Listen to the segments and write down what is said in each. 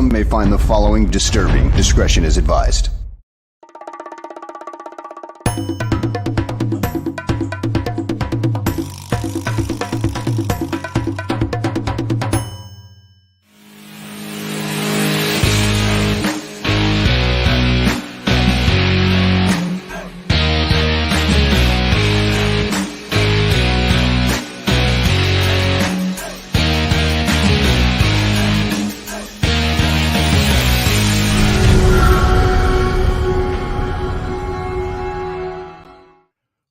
Some may find the following disturbing. Discretion is advised.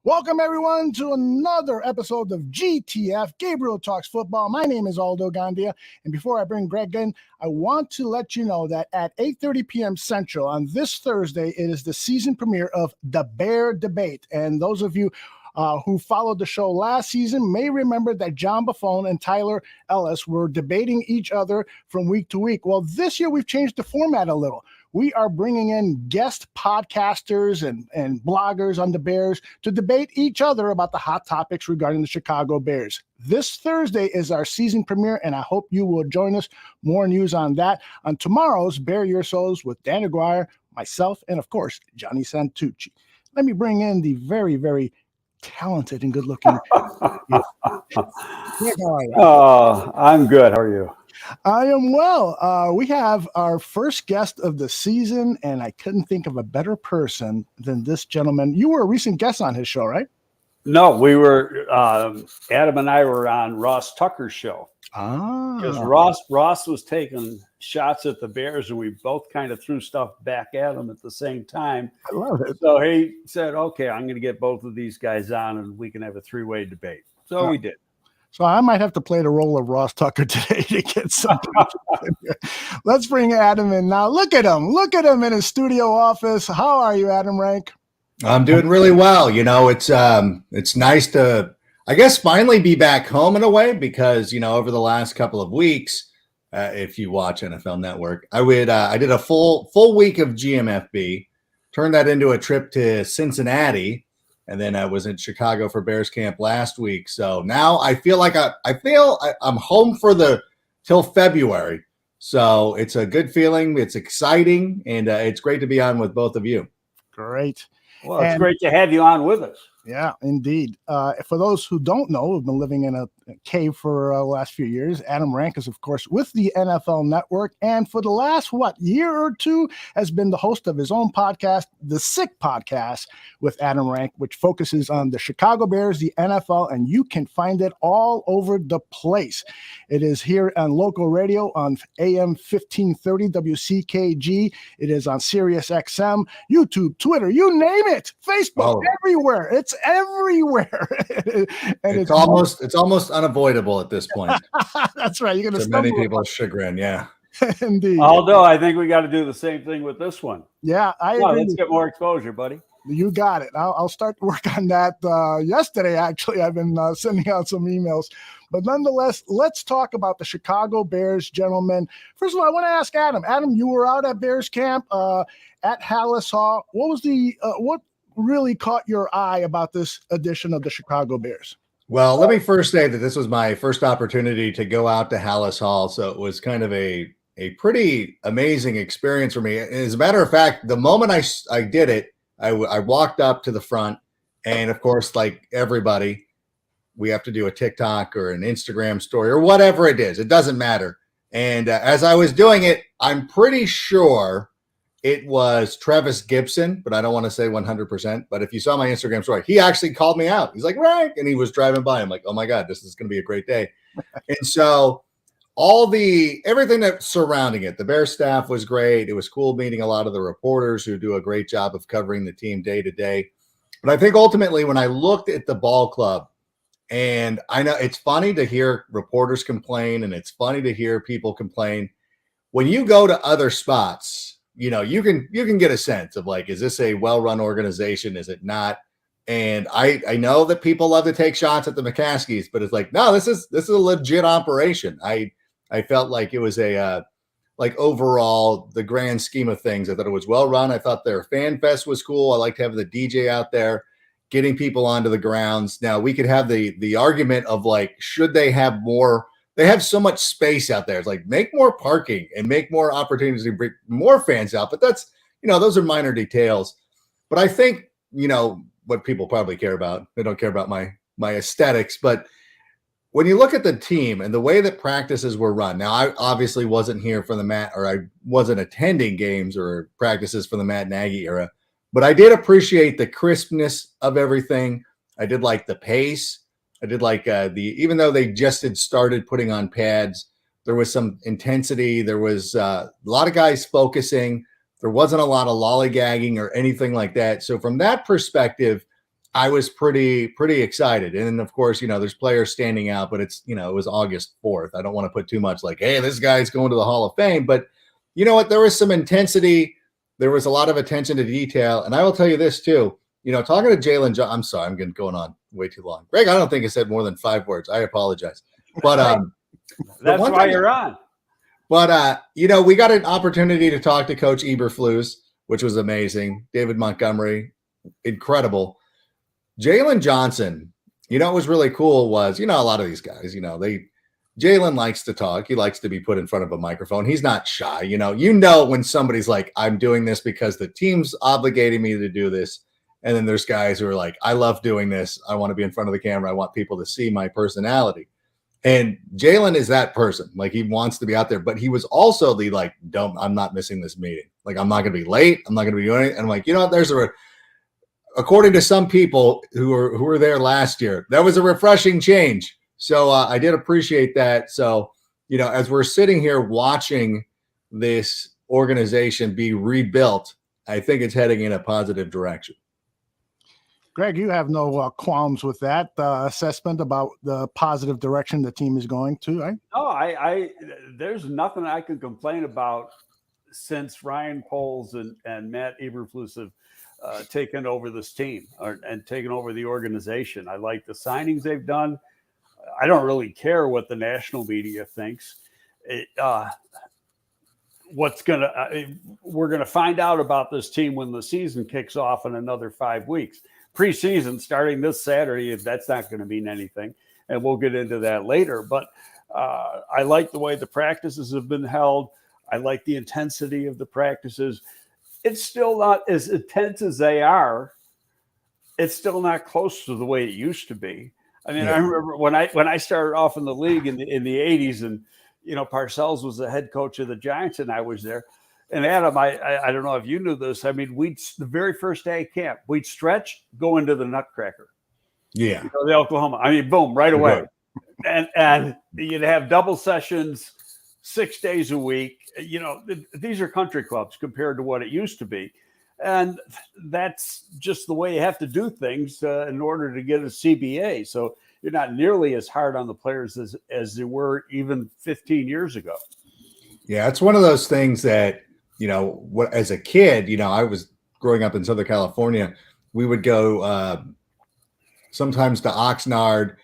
Welcome, everyone, to another episode of GTF, Gabriel Talks Football. My name is Aldo Gandia, and before I bring Greg in, I want to let you know that at 8:30 p.m. Central on this Thursday, it is the season premiere of The Bear Debate. And those of you who followed the show last season may remember that John Buffone and Tyler Ellis were debating each other from week to week. Well, this year we've changed the format a little. We are bringing in guest podcasters and bloggers on the Bears to debate each other about the hot topics regarding the Chicago Bears. This Thursday is our season premiere, and I hope you will join us. More news on that on tomorrow's Bear Your Souls with Dan Aguirre, myself, and, of course, Johnny Santucci. Let me bring in the very, very talented and good-looking. I'm good. How are you? I am well. We have our first guest of the season, and I couldn't think of a better person than this gentleman. You were a recent guest on his show, right? No, we were, Adam and I were on Ross Tucker's show. Because Ross was taking shots at the Bears, and we both kind of threw stuff back at him at the same time. I love it. So he said, okay, I'm going to get both of these guys on, and we can have a three-way debate. So we did. So I might have to play the role of Ross Tucker today to get something. Let's bring Adam in now. Look at him. Look at him in his studio office. How are you, Adam Rank? I'm doing really well. You know, it's nice to, I guess, finally be back home in a way because, you know, over the last couple of weeks, if you watch NFL Network, I did a full week of GMFB, turned that into a trip to Cincinnati. And then I was in Chicago for Bears camp last week. So now I feel like I'm home till February. So it's a good feeling. It's exciting. And it's great to be on with both of you. Great. Well, it's great to have you on with us. Yeah, indeed. For those who don't know, who've been living in a cave for the last few years, Adam Rank is, of course, with the NFL Network. And for the last, year or two, has been the host of his own podcast, The Sick Podcast with Adam Rank, which focuses on the Chicago Bears, the NFL, and you can find it all over the place. It is here on local radio on AM 1530 WCKG. It is on Sirius XM, YouTube, Twitter, you name it, Facebook, everywhere. It's everywhere. And it's almost unavoidable at this point. That's right. You're going to many people's chagrin. Yeah. Indeed. Although I think we got to do the same thing with this one. Yeah, I agree. Let's get more exposure, buddy. You got it. I'll start to work on that yesterday. Actually, I've been sending out some emails. But nonetheless, let's talk about the Chicago Bears, gentlemen. First of all, I want to ask Adam. Adam, you were out at Bears camp at Hallis Hall. What was what really caught your eye about this edition of the Chicago Bears? Well, let me first say that this was my first opportunity to go out to Hallis Hall, so it was kind of a pretty amazing experience for me. As a matter of fact, the moment I did it, I walked up to the front, and of course, like everybody, we have to do a TikTok or an Instagram story or whatever it is. It doesn't matter. And as I was doing it, I'm pretty sure it was Travis Gibson, but I don't want to say 100%. But if you saw my Instagram story, he actually called me out. He's like, Rank, and he was driving by. I'm like, oh my God, this is going to be a great day. And so everything that's surrounding it, the Bears staff was great. It was cool meeting a lot of the reporters who do a great job of covering the team day to day. But I think ultimately when I looked at the ball club, and I know it's funny to hear reporters complain, and it's funny to hear people complain. When you go to other spots, you know, you can get a sense of like, is this a well-run organization? Is it not? And I know that people love to take shots at the McCaskies, but it's like, no, this is a legit operation. I felt like it was like overall the grand scheme of things. I thought it was well run. I thought their fan fest was cool. I liked having the DJ out there, getting people onto the grounds. Now we could have the argument of like, should they have more? they have so much space out there. It's like, make more parking and make more opportunities to bring more fans out. But that's, those are minor details. But I think, what people probably care about, they don't care about my aesthetics, but when you look at the team and the way that practices were run, now I obviously wasn't here for the Matt, or I wasn't attending games or practices for the Matt Nagy era, but I did appreciate the crispness of everything. I did like the pace. I did like even though they just had started putting on pads, there was some intensity. There was a lot of guys focusing. There wasn't a lot of lollygagging or anything like that. So from that perspective, I was pretty excited. And then, of course, there's players standing out, but it's, it was August 4th. I don't want to put too much like, hey, this guy's going to the Hall of Fame. But you know what? There was some intensity. There was a lot of attention to detail. And I will tell you this, too. Talking to Jalen Johnson, I'm sorry, I'm going on way too long. Greg, I don't think I said more than 5 words. I apologize. But that's why you're on. But, we got an opportunity to talk to Coach Eberflus, which was amazing. David Montgomery, incredible. Jalen Johnson, what was really cool was, a lot of these guys, Jalen likes to talk. He likes to be put in front of a microphone. He's not shy. When somebody's like, I'm doing this because the team's obligating me to do this. And then there's guys who are like, I love doing this. I want to be in front of the camera. I want people to see my personality. And Jalen is that person. Like, he wants to be out there, but he was also the like, I'm not missing this meeting. Like, I'm not going to be late. I'm not going to be doing it. And I'm like, according to some people who were there last year, that was a refreshing change. So I did appreciate that. So, as we're sitting here watching this organization be rebuilt, I think it's heading in a positive direction. Greg, you have no qualms with that assessment about the positive direction the team is going to, right? No, I there's nothing I can complain about since Ryan Poles and Matt Eberflus have taken over this team and taken over the organization. I like the signings they've done. I don't really care what the national media thinks. We're gonna find out about this team when the season kicks off in another 5 weeks. Preseason starting this Saturday, that's not going to mean anything, and we'll get into that later. But I like the way the practices have been held. I like the intensity of the practices. It's still not as intense as they are. It's still not close to the way it used to be. I mean, yeah. I remember when I started off in the league in the 80s, and Parcells was the head coach of the Giants, and I was there. And Adam, I don't know if you knew this. I mean, the very first day of camp, we'd stretch, go into the Nutcracker. Yeah, the Oklahoma. I mean, boom, right away. And you'd have double sessions 6 days a week. These are country clubs compared to what it used to be. And that's just the way you have to do things in order to get a CBA. So you're not nearly as hard on the players as they were even 15 years ago. Yeah, it's one of those things that, as a kid, I was growing up in Southern California. We would go sometimes to Oxnard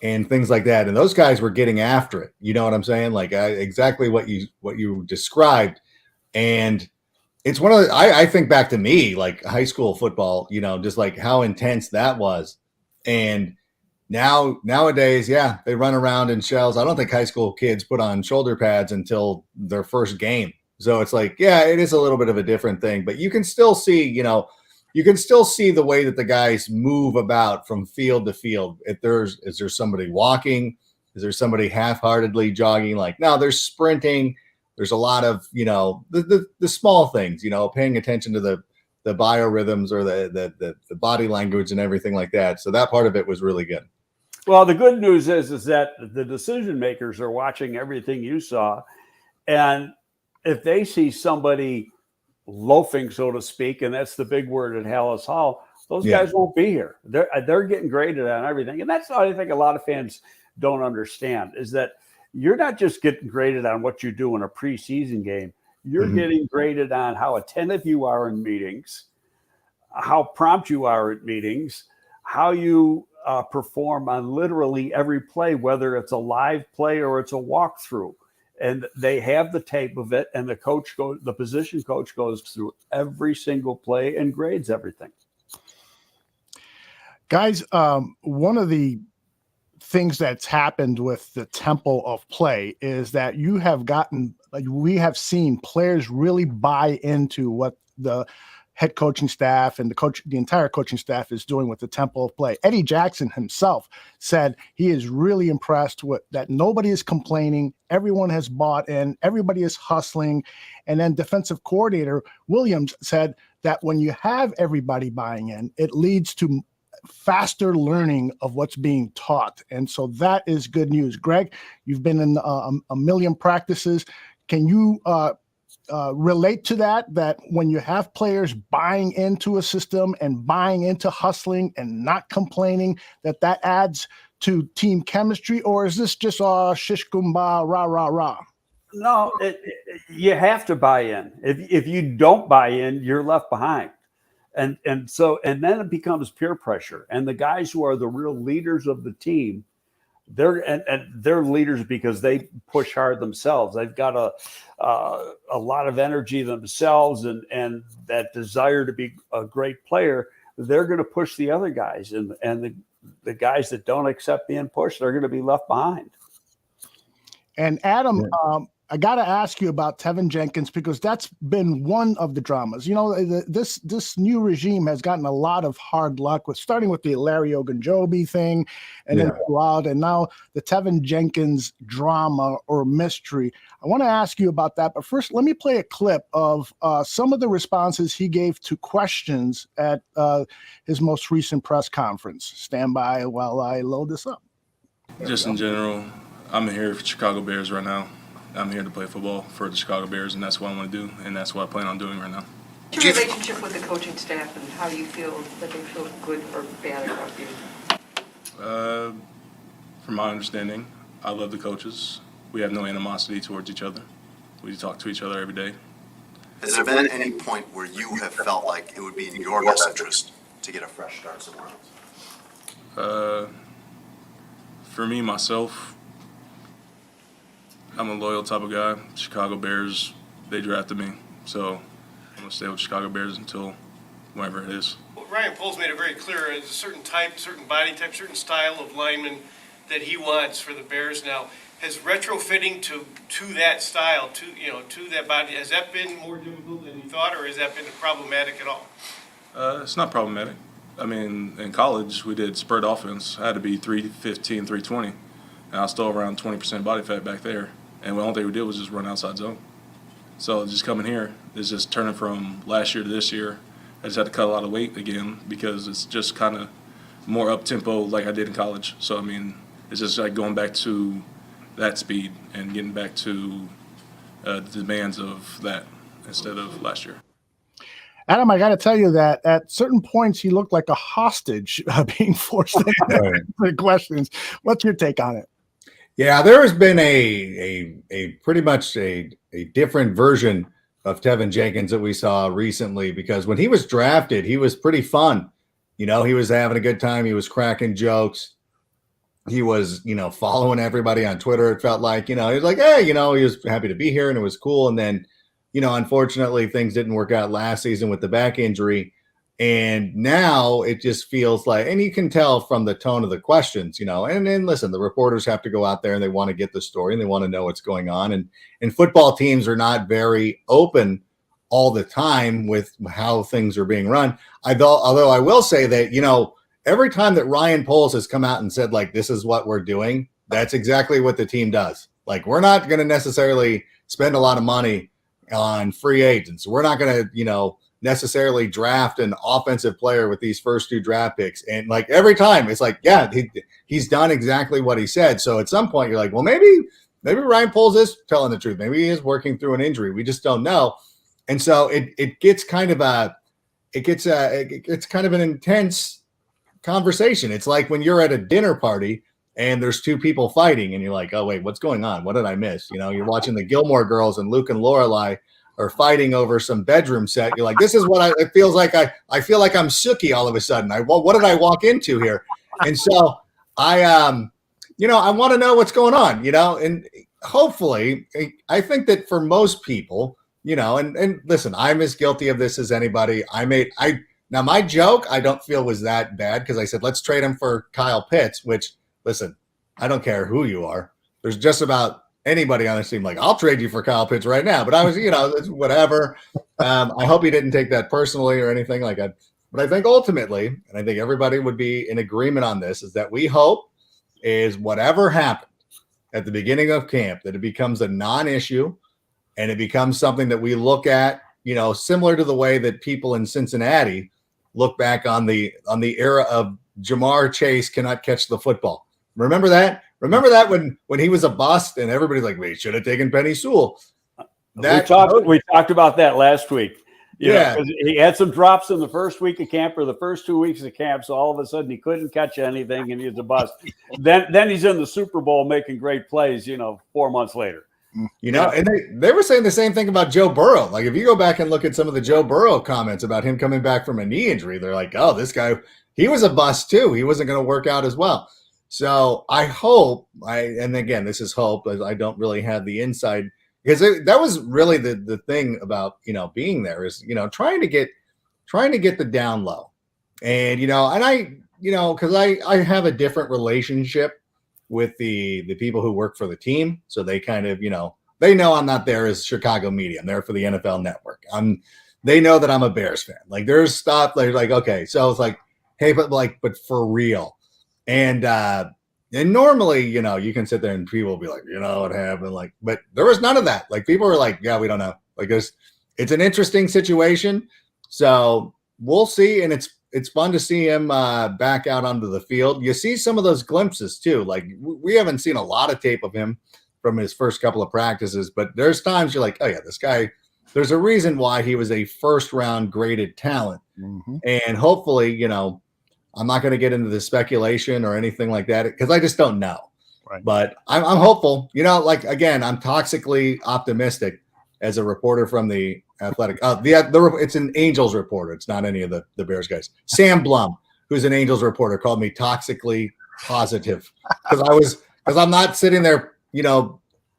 and things like that. And those guys were getting after it. You know what I'm saying? Like exactly what you described. And it's one of the, I think back to me, like high school football, just like how intense that was. And nowadays, yeah, they run around in shells. I don't think high school kids put on shoulder pads until their first game. So it's like, yeah, it is a little bit of a different thing, but you can still see, the way that the guys move about from field to field. Is there somebody walking? Is there somebody half-heartedly jogging? Like, no, there's sprinting. There's a lot of, the small things, paying attention to the biorhythms or the body language and everything like that. So that part of it was really good. Well, the good news is that the decision makers are watching everything you saw. And if they see somebody loafing, so to speak, and that's the big word at Hallis Hall, those guys won't be here. They're getting graded on everything. And that's what I think a lot of fans don't understand, is that you're not just getting graded on what you do in a preseason game. You're getting graded on how attentive you are in meetings, how prompt you are at meetings, how you perform on literally every play, whether it's a live play or it's a walkthrough. And they have the tape of it, and the position coach goes through every single play and grades everything. Guys, one of the things that's happened with the tempo of play is that we have seen players really buy into what the head coaching staff and the entire coaching staff is doing with the tempo of play. Eddie Jackson himself said he is really impressed with that. Nobody is complaining. Everyone has bought in. Everybody is hustling. And then defensive coordinator Williams said that when you have everybody buying in, it leads to faster learning of what's being taught. And so that is good news. Greg, you've been in a million practices. Can you relate to that when you have players buying into a system and buying into hustling and not complaining, that adds to team chemistry? Or is this just shish kumbah, rah, rah, rah? No, you have to buy in. If you don't buy in, you're left behind. And then it becomes peer pressure. And the guys who are the real leaders of the team, they're leaders because they push hard themselves. They've got a lot of energy themselves and that desire to be a great player. They're going to push the other guys, and the guys that don't accept being pushed, they're going to be left behind. And Adam, I got to ask you about Tevin Jenkins, because that's been one of the dramas. You know, this new regime has gotten a lot of hard luck starting with the Larry Ogunjobi thing, and then throughout, and now the Tevin Jenkins drama or mystery. I want to ask you about that, but first, let me play a clip of some of the responses he gave to questions at his most recent press conference. Stand by while I load this up. Just in general, I'm here for Chicago Bears right now. I'm here to play football for the Chicago Bears, and that's what I want to do, and that's what I plan on doing right now. What's your relationship with the coaching staff, and how do you feel that they feel good or bad about you? From my understanding, I love the coaches. We have no animosity towards each other. We talk to each other every day. Has there been any point where you have felt like it would be in your best interest to get a fresh start somewhere else? For me, myself, I'm a loyal type of guy. Chicago Bears, they drafted me, so I'm going to stay with Chicago Bears until whenever it is. Well, Ryan Poles made it very clear there's a certain type, certain body type, certain style of lineman that he wants for the Bears now. Has retrofitting to that style, to that body, has that been more difficult than you thought, or has that been problematic at all? It's not problematic. I mean, in college, we did spread offense. I had to be 315, 320, and I was still around 20% body fat back there. And the only thing we did was just run outside zone. So just coming here is just turning from last year to this year. I just had to cut a lot of weight again because it's just kind of more up-tempo like I did in college. So, I mean, it's just like going back to that speed and getting back to the demands of that instead of last year. Adam, I got to tell you that at certain points he looked like a hostage being forced to answer questions. What's your take on it? Yeah, there has been a pretty much a different version of Tevin Jenkins that we saw recently, because when he was drafted, he was pretty fun. You know, he was having a good time. He was cracking jokes. He was, following everybody on Twitter. It felt like, he was like, hey, he was happy to be here and it was cool. And then, unfortunately, things didn't work out last season with the back injury. And now it just feels like, and you can tell from the tone of the questions, and then listen, the reporters have to go out there and they want to get the story and they want to know what's going on. And football teams are not very open all the time with how things are being run. Although I will say that, every time that Ryan Poles has come out and said, like, this is what we're doing, that's exactly what the team does. Like, we're not going to necessarily spend a lot of money on free agents. We're not going to, necessarily draft an offensive player with these first two draft picks. And like every time it's like, yeah, he's done exactly what he said. So at some point you're like, well, maybe Ryan Poles is telling the truth. Maybe he is working through an injury. We just don't know. And so it gets kind of an intense conversation. It's like when you're at a dinner party and there's two people fighting and you're like, oh wait, what's going on? What did I miss? You're watching the Gilmore Girls and Luke and Lorelai are fighting over some bedroom set. You're like, this is what it feels like. I feel like I'm Sookie all of a sudden. What did I walk into here? And so I want to know what's going on, and hopefully I think that for most people, and listen, I'm as guilty of this as anybody. Now my joke, I don't feel was that bad because I said, let's trade him for Kyle Pitts, which listen, I don't care who you are. There's just about anybody on this team. Like, I'll trade you for Kyle Pitts right now. But I was, it's whatever. I hope he didn't take that personally or anything like that. But I think ultimately, and I think everybody would be in agreement on this, is that we hope is whatever happened at the beginning of camp, that it becomes a non-issue and it becomes something that we look at, similar to the way that people in Cincinnati look back on the era of Jamar Chase cannot catch the football. Remember that? Remember that when he was a bust and everybody's like, we should have taken Penny Sewell. We talked about that last week. Yeah. 'Cause he had some drops in the first week of camp or the first 2 weeks of camp. So all of a sudden he couldn't catch anything and he was a bust. then he's in the Super Bowl making great plays, 4 months later. And they were saying the same thing about Joe Burrow. Like, if you go back and look at some of the Joe Burrow comments about him coming back from a knee injury, they're like, oh, this guy, he was a bust too. He wasn't going to work out as well. So I hope, and again, this is hope, as I don't really have the inside, because that was really the thing about, being there is, trying to get the down low. And, because I have a different relationship with the people who work for the team. So they kind of, they know I'm not there as Chicago media. I'm there for the NFL Network. They know that I'm a Bears fan. Like, there's stuff like, okay. So it's like, hey, but for real. And normally, you can sit there and people will be like, what happened? Like, but there was none of that. Like, people were like, yeah, we don't know. Like, it's an interesting situation. So we'll see. And it's fun to see him back out onto the field. You see some of those glimpses too. Like, we haven't seen a lot of tape of him from his first couple of practices, but there's times you're like, oh yeah, this guy, there's a reason why he was a first round graded talent. Mm-hmm. And hopefully, I'm not going to get into the speculation or anything like that because I just don't know. Right. But I'm hopeful. Again, I'm toxically optimistic as a reporter from the Athletic. It's an Angels reporter. It's not any of the Bears guys. Sam Blum, who's an Angels reporter, called me toxically positive because I'm not sitting there,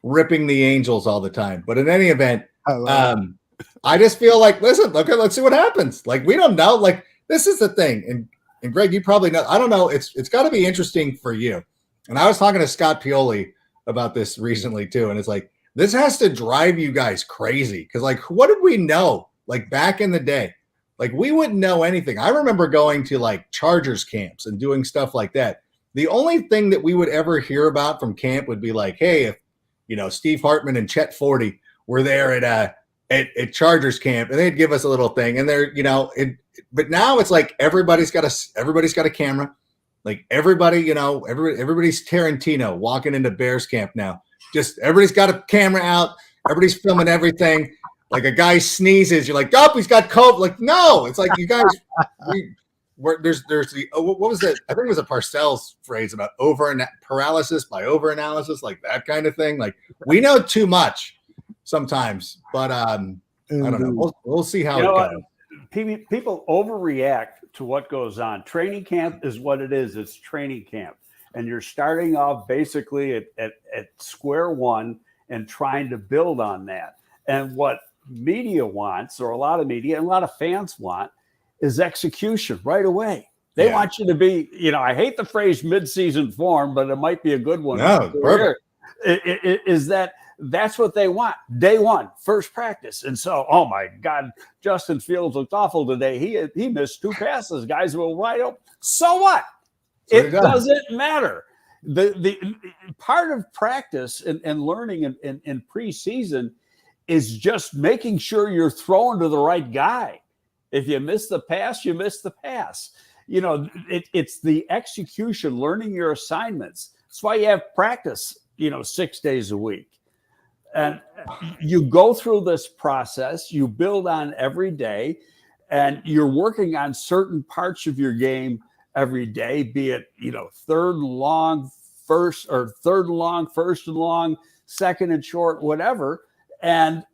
ripping the Angels all the time. But in any event, I just feel like, listen, okay, let's see what happens. Like, we don't know. Like, this is the thing. And Greg, you probably know, I don't know. It's got to be interesting for you. And I was talking to Scott Pioli about this recently too. And it's like, this has to drive you guys crazy. Cause like, what did we know? Like, back in the day, like, we wouldn't know anything. I remember going to like Chargers camps and doing stuff like that. The only thing that we would ever hear about from camp would be like, hey, if, Steve Hartman and Chet Forty were there at Chargers camp, and they'd give us a little thing, and they're, but now it's like everybody's got a camera, like everybody's Tarantino walking into Bears camp now. Just everybody's got a camera out, everybody's filming everything. Like, a guy sneezes, you're like, oh, he's got COVID. Like, no, it's like, you guys, there's the what was it? I think it was a Parcells phrase about paralysis by overanalysis, like that kind of thing. Like, we know too much sometimes, but I don't know. We'll see how it goes. People overreact to what goes on. Training camp is what it is. It's training camp. And you're starting off basically at square one and trying to build on that. And what media wants, or a lot of media and a lot of fans want, is execution right away. They want you to be, I hate the phrase mid-season form, but it might be a good one. No, perfect. That's what they want. Day one, first practice. And so, oh my God, Justin Fields looked awful today. He missed 2 passes. Guys will wide open. So what? It doesn't matter. The part of practice and learning in preseason is just making sure you're throwing to the right guy. If you miss the pass, you miss the pass. It's the execution, learning your assignments. That's why you have practice, 6 days a week. And you go through this process, you build on every day, and you're working on certain parts of your game every day, be it, third and long, first and long, second and short, whatever. And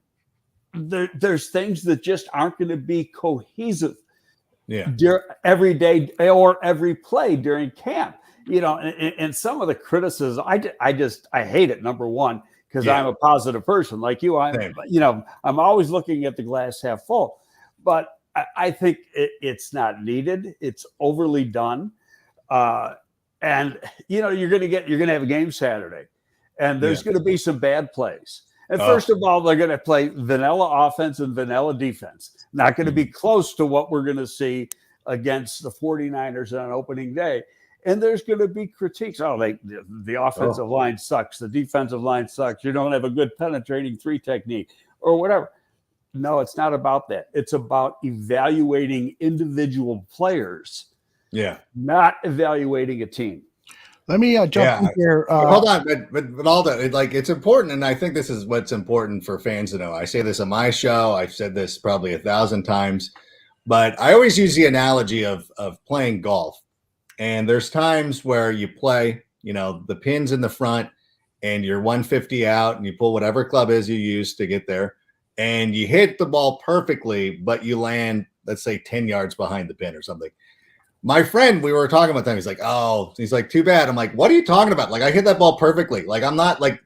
there's things that just aren't going to be cohesive every day or every play during camp. And some of the criticism, I hate it, number one, because I'm a positive person like you. I'm always looking at the glass half full, but I think it's not needed. It's overly done. And you're going to have a game Saturday, and there's going to be some bad plays. And first of all, they're going to play vanilla offense and vanilla defense. Not going to be close to what we're going to see against the 49ers on opening day. And there's going to be critiques. Oh, the offensive line sucks. The defensive line sucks. You don't have a good penetrating three technique or whatever. No, it's not about that. It's about evaluating individual players. Yeah. Not evaluating a team. Let me jump in here. Hold on, but all that, it's important, and I think this is what's important for fans to know. I say this on my show. I've said this probably 1,000 times, but I always use the analogy of playing golf. And there's times where you play, the pin's in the front, and you're 150 out, and you pull whatever club is you use to get there, and you hit the ball perfectly, but you land, let's say, 10 yards behind the pin or something. My friend, we were talking about that. He's like, too bad. I'm like, what are you talking about? Like, I hit that ball perfectly. Like, I'm not like,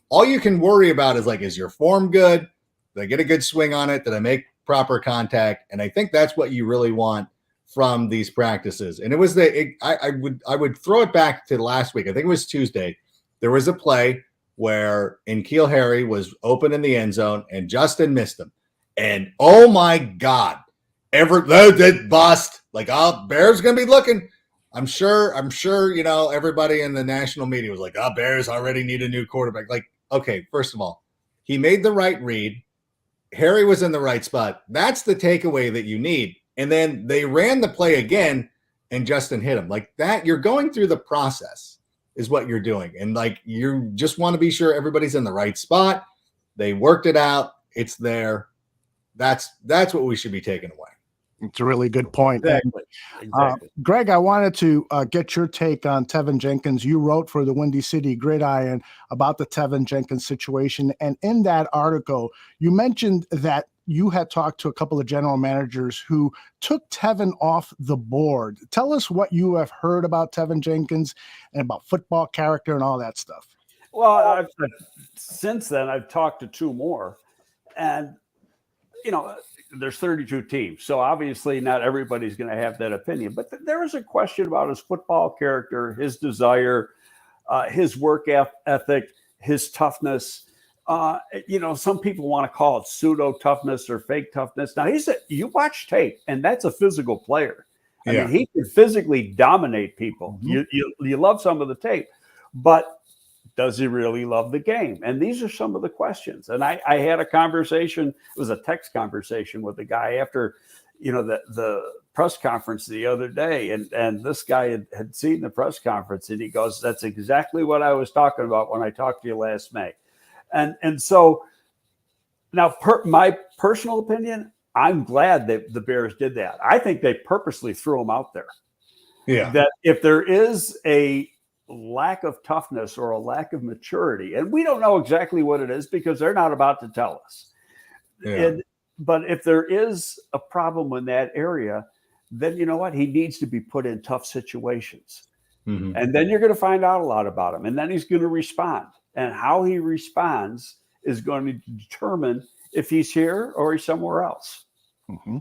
all you can worry about is is your form good? Did I get a good swing on it? Did I make proper contact? And I think that's what you really want from these practices. And it was I would throw it back to last week. I think it was Tuesday. There was a play where N'Keal Harry was open in the end zone and Justin missed him. And oh my God, that bust. Bears gonna be looking. I'm sure, everybody in the national media was like, Bears already need a new quarterback. Okay, first of all, he made the right read. Harry was in the right spot. That's the takeaway that you need. And then they ran the play again, and Justin hit him. Like that, you're going through the process is what you're doing. And you just want to be sure everybody's in the right spot. They worked it out. It's there. That's what we should be taking away. It's a really good point. Exactly. Greg, I wanted to get your take on Tevin Jenkins. You wrote for the Windy City Gridiron about the Tevin Jenkins situation. And in that article, you mentioned that you had talked to a couple of general managers who took Tevin off the board. Tell us what you have heard about Tevin Jenkins and about football character and all that stuff. Well, since then, I've talked to two more. And, there's 32 teams. So obviously not everybody's going to have that opinion. But there is a question about his football character, his desire, his work ethic, his toughness. Some people want to call it pseudo toughness or fake toughness. Now you watch tape, and that's a physical player. I mean, he can physically dominate people. Mm-hmm. You love some of the tape, but does he really love the game? And these are some of the questions. And I had a conversation. It was a text conversation with a guy after, the press conference the other day. And this guy had seen the press conference, and he goes, "That's exactly what I was talking about when I talked to you last May." And so now my personal opinion, I'm glad that the Bears did that. I think they purposely threw him out there. Yeah. That if there is a lack of toughness or a lack of maturity, and we don't know exactly what it is because they're not about to tell us. Yeah. But if there is a problem in that area, then you know what? He needs to be put in tough situations. Mm-hmm. And then you're going to find out a lot about him. And then he's going to respond. And how he responds is going to determine if he's here or he's somewhere else. Mm-hmm.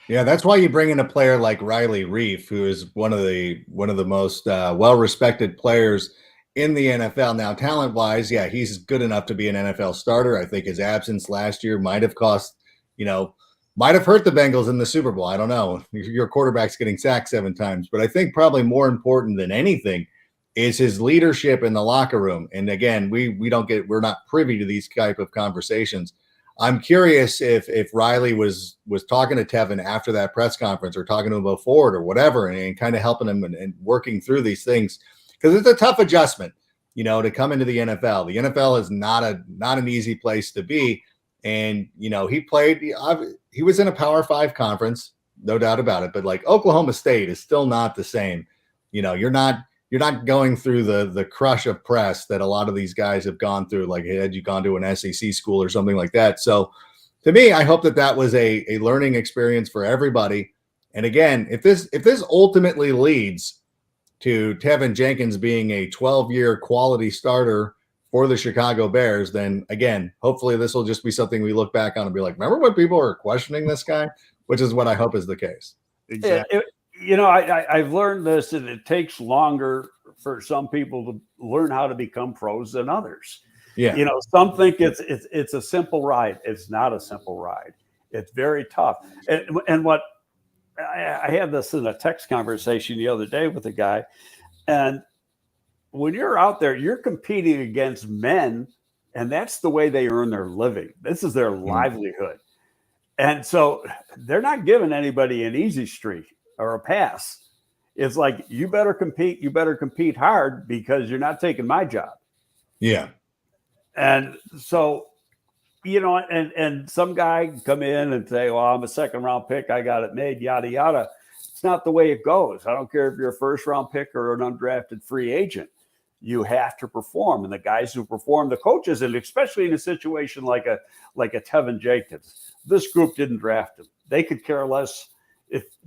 Yeah, that's why you bring in a player like Riley Reif, who is one of the most well-respected players in the NFL. Now, talent-wise, yeah, he's good enough to be an NFL starter. I think his absence last year might have hurt the Bengals in the Super Bowl. I don't know. Your quarterback's getting sacked 7 times. But I think probably more important than anything is his leadership in the locker room. And again, we're not privy to these type of conversations. I'm curious if Riley was talking to Tevin after that press conference or talking to him before it or whatever, and kind of helping him and working through these things, because it's a tough adjustment, to come into the NFL. The NFL is not an easy place to be. And, he was in a Power 5 conference, no doubt about it. But Oklahoma State is still not the same. You're not going through the crush of press that a lot of these guys have gone through, like had you gone to an SEC school or something like that. So to me, I hope that was a learning experience for everybody. And again, if this ultimately leads to Tevin Jenkins being a 12-year quality starter for the Chicago Bears, then again, hopefully this will just be something we look back on and be like, remember when people were questioning this guy? Which is what I hope is the case. Exactly. I've learned this, and it takes longer for some people to learn how to become pros than others. Yeah. You know, some think it's a simple ride. It's not a simple ride. It's very tough. And what I had this in a text conversation the other day with a guy, and when you're out there, you're competing against men, and that's the way they earn their living. This is their livelihood. And so they're not giving anybody an easy streak or a pass. It's like, you better compete hard because you're not taking my job. Yeah. And so, you know, and some guy can come in and say, well, I'm a second round pick, I got it made, yada, yada. It's not the way it goes. I don't care if you're a first round pick or an undrafted free agent. You have to perform. And the guys who perform, the coaches, and especially in a situation like a Tevin Jenkins, this group didn't draft him. They could care less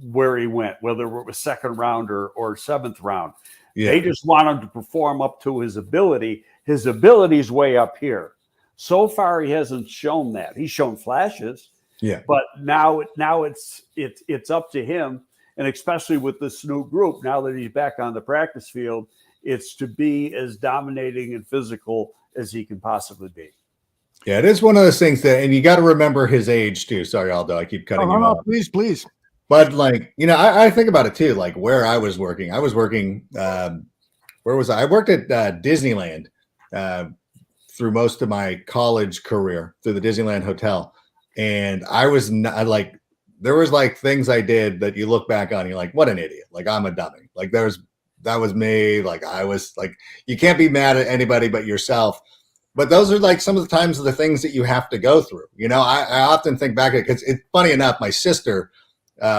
where he went, whether it was second round or seventh round. Yeah. They just want him to perform up to his ability. His ability's way up here. So far, he hasn't shown that. He's shown flashes. Yeah. But now it's up to him, and especially with this new group, now that he's back on the practice field, it's to be as dominating and physical as he can possibly be. Yeah, it is one of those things that, and you got to remember his age too. Sorry, Aldo, I keep cutting you off. Please. But like, you know, I think about it too, like where I was working. I was working, where was I? I worked at Disneyland through most of my college career, through the Disneyland Hotel. And I was not like, there was like things I did that you look back on, and you're like, what an idiot. Like, I'm a dummy. Like that was me. Like, I was like, you can't be mad at anybody but yourself. But those are like some of the times of the things that you have to go through. You know, I often think back at it because it's funny enough, my sister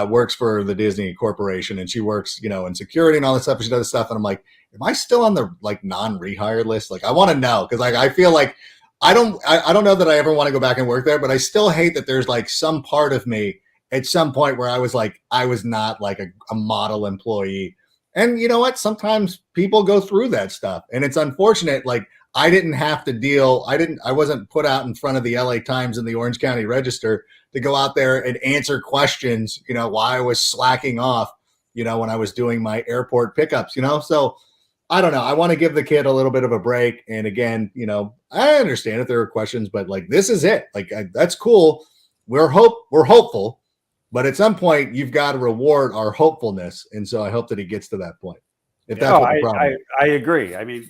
works for the Disney Corporation, and she works, you know, in security and all this stuff. And she does stuff. And I'm like, am I still on the like non-rehire list? Like, I want to know, because like I feel like I don't know that I ever want to go back and work there, but I still hate that there's like some part of me at some point where I was not like a model employee. And you know what? Sometimes people go through that stuff, and it's unfortunate. Like, I didn't have to deal. I wasn't put out in front of the LA Times and the Orange County Register to go out there and answer questions, you know, while I was slacking off, you know, when I was doing my airport pickups, you know. So I don't know. I want to give the kid a little bit of a break. And again, you know, I understand if there are questions, but like, this is it. Like, that's cool. We're hopeful, but at some point you've got to reward our hopefulness. And so I hope that he gets to that point. If that's what the problem is. I agree. I mean,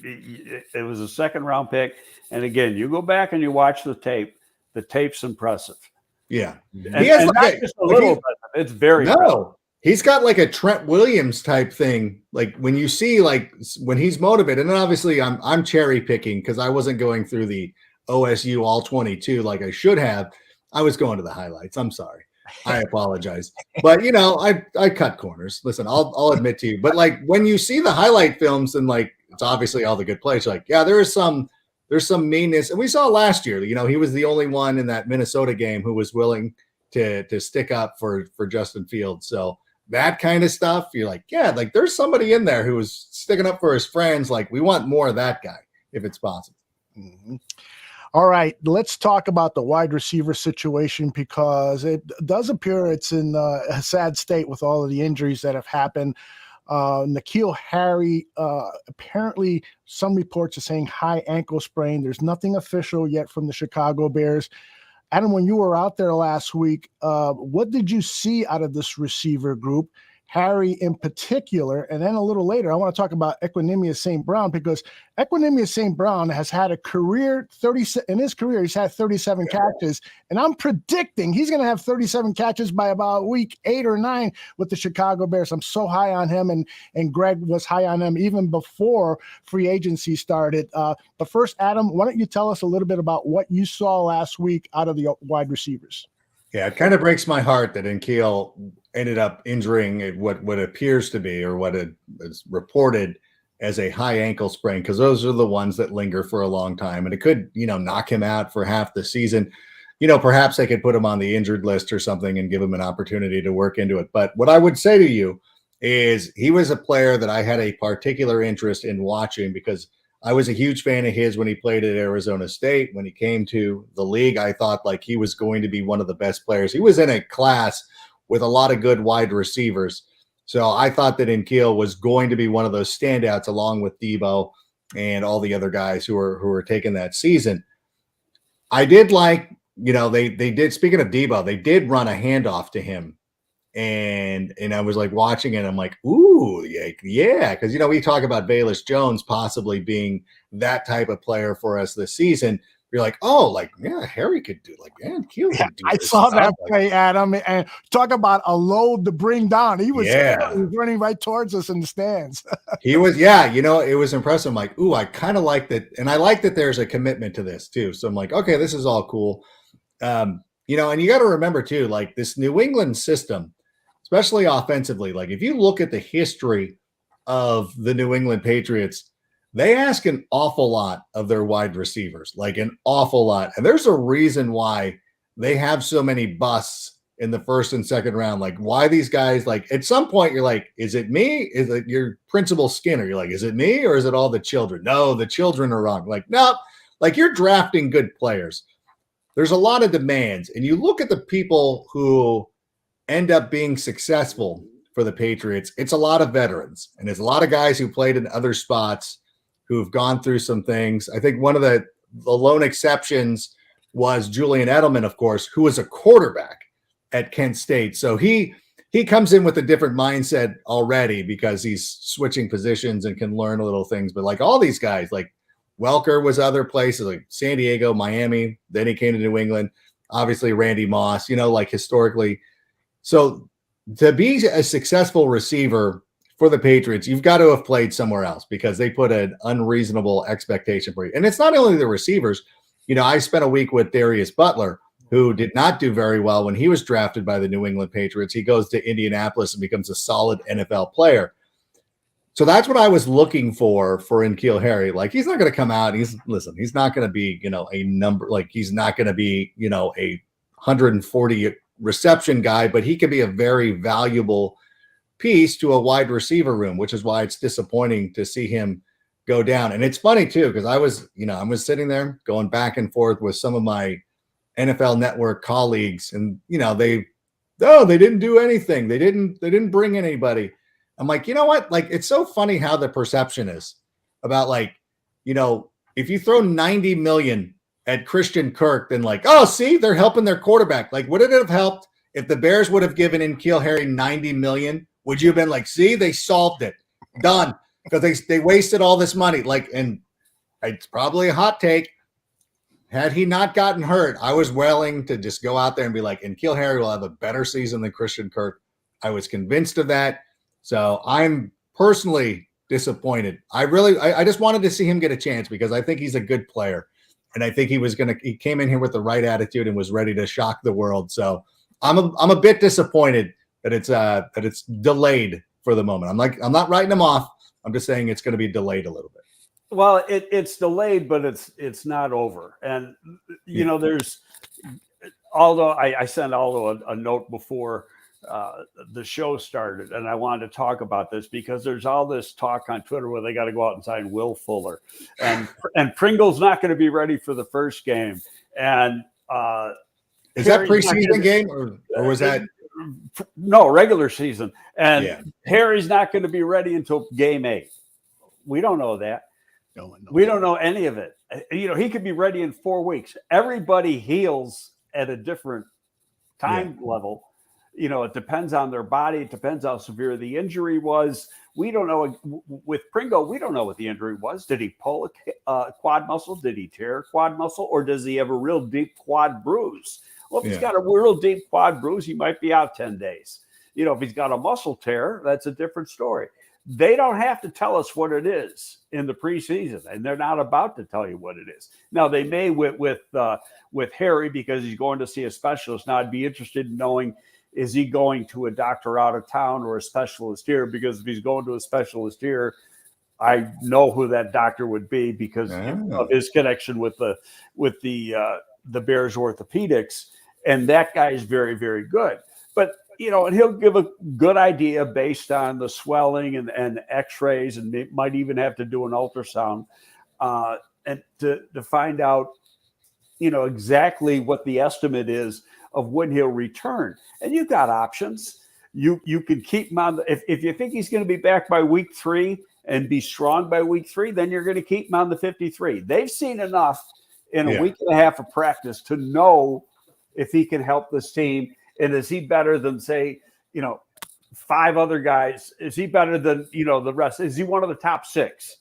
it was a second round pick. And again, you go back and you watch the tape. The tape's impressive. Yeah. And, he has and not just a little bit. It's very impressive. He's got like a Trent Williams type thing. Like when you see, like when he's motivated, and then obviously I'm cherry picking because I wasn't going through the OSU all 22 like I should have. I was going to the highlights. I'm sorry. I apologize. But you know, I cut corners. Listen, I'll admit to you. But like when you see the highlight films and like it's obviously all the good plays, like, yeah, there's some meanness. And we saw last year, you know, he was the only one in that Minnesota game who was willing to stick up for Justin Fields. So that kind of stuff, you're like, yeah, like there's somebody in there who was sticking up for his friends. Like, we want more of that guy if it's possible. Mm-hmm. All right, let's talk about the wide receiver situation, because it does appear it's in a sad state with all of the injuries that have happened. N'Keal Harry, apparently some reports are saying high ankle sprain. There's nothing official yet from the Chicago Bears. Adam, when you were out there last week, what did you see out of this receiver group, Harry in particular? And then a little later, I want to talk about Equanimeous St. Brown, because Equanimeous St. Brown has had a career in his career, he's had 37 catches, and I'm predicting he's going to have 37 catches by about week 8 or 9 with the Chicago Bears. I'm so high on him, and Greg was high on him even before free agency started. But first, Adam, why don't you tell us a little bit about what you saw last week out of the wide receivers? Yeah, it kind of breaks my heart that N'Keal ended up injuring what appears to be, or what is reported as, a high ankle sprain, because those are the ones that linger for a long time, and it could, you know, knock him out for half the season. You know, perhaps they could put him on the injured list or something and give him an opportunity to work into it. But what I would say to you is he was a player that I had a particular interest in watching, because I was a huge fan of his when he played at Arizona State. When he came to the league, I thought like he was going to be one of the best players. He was in a class with a lot of good wide receivers. So I thought that N'Keal was going to be one of those standouts along with Debo and all the other guys who were taking that season. I did like, they did, speaking of Debo, they did run a handoff to him. And I was like watching it. I'm like, ooh, yeah. Because, we talk about Bayless Jones possibly being that type of player for us this season. You're like, oh, like, yeah, Harry could do, like, man, Keel could do I this saw stuff. that play, Adam, and talk about a load to bring down. He was running right towards us in the stands. He was, it was impressive. I'm like, ooh, I kind of like that. And I like that there's a commitment to this too. So I'm like, okay, this is all cool. And you got to remember too, like this New England system, especially offensively, like if you look at the history of the New England Patriots, they ask an awful lot of their wide receivers, like an awful lot. And there's a reason why they have so many busts in the first and second round. Like why these guys, like at some point you're like, is it me? Is it your principal Skinner? You're like, is it me or is it all the children? No, the children are wrong. Like, no, like you're drafting good players. There's a lot of demands. And you look at the people who end up being successful for the Patriots, it's a lot of veterans. And there's a lot of guys who played in other spots who've gone through some things. I think one of the lone exceptions was Julian Edelman, of course, who was a quarterback at Kent State. So he comes in with a different mindset already because he's switching positions and can learn little things. But like all these guys, like Welker was other places like San Diego, Miami. Then he came to New England. Obviously, Randy Moss, like historically. So to be a successful receiver for the Patriots, you've got to have played somewhere else because they put an unreasonable expectation for you. And it's not only the receivers. I spent a week with Darius Butler, who did not do very well when he was drafted by the New England Patriots. He goes to Indianapolis and becomes a solid NFL player. So that's what I was looking for N'Keal Harry. Like, he's not going to come out. He's not going to be, a number, like he's not going to be, a 140 reception guy, but he could be a very valuable piece to a wide receiver room, which is why it's disappointing to see him go down. And it's funny too, because I was sitting there going back and forth with some of my NFL Network colleagues, and they didn't do anything. They didn't bring anybody. I'm like, you know what? Like, it's so funny how the perception is about like, if you throw 90 million at Christian Kirk, then like, oh, see, they're helping their quarterback. Like, would it have helped if the Bears would have given N'Keal Harry 90 million? Would you have been like, see, they solved it, done, because they wasted all this money? Like, and it's probably a hot take. Had he not gotten hurt, I was willing to just go out there and be like, N'Keal Harry will have a better season than Christian Kirk. I was convinced of that. So I'm personally disappointed. I just wanted to see him get a chance because I think he's a good player. And I think he came in here with the right attitude and was ready to shock the world. So I'm a bit disappointed that it's delayed for the moment. I'm not writing him off. I'm just saying it's going to be delayed a little bit. Well, it's delayed, but it's not over. And there's Aldo. I sent Aldo a note before the show started, and I wanted to talk about this because there's all this talk on Twitter where they got to go out and sign Will Fuller, and Pringle's not going to be ready for the first game. And is that preseason game or was that? No, regular season. And Harry's not going to be ready until game 8. We don't know that. We don't know any of it. He could be ready in 4 weeks. Everybody heals at a different time level. It depends on their body. It depends how severe the injury was. We don't know. With Pringle, we don't know what the injury was. Did he pull a quad muscle? Did he tear a quad muscle? Or does he have a real deep quad bruise? Well, if he's got a real deep quad bruise, he might be out 10 days. If he's got a muscle tear, that's a different story. They don't have to tell us what it is in the preseason, and they're not about to tell you what it is. Now, they may with Harry because he's going to see a specialist. Now, I'd be interested in knowing, is he going to a doctor out of town or a specialist here? Because if he's going to a specialist here, I know who that doctor would be because of his connection with the Bears orthopedics, and that guy is very, very good. But and he'll give a good idea based on the swelling and X-rays, and they might even have to do an ultrasound and to find out, exactly what the estimate is of when he'll return. And you've got options. you can keep him on. If you think he's going to be back by week 3 and be strong by week 3, then you're going to keep him on the 53. They've seen enough in a week and a half of practice to know if he can help this team. And is he better than, say, 5 other guys? Is he better than, the rest? Is he one of the top 6?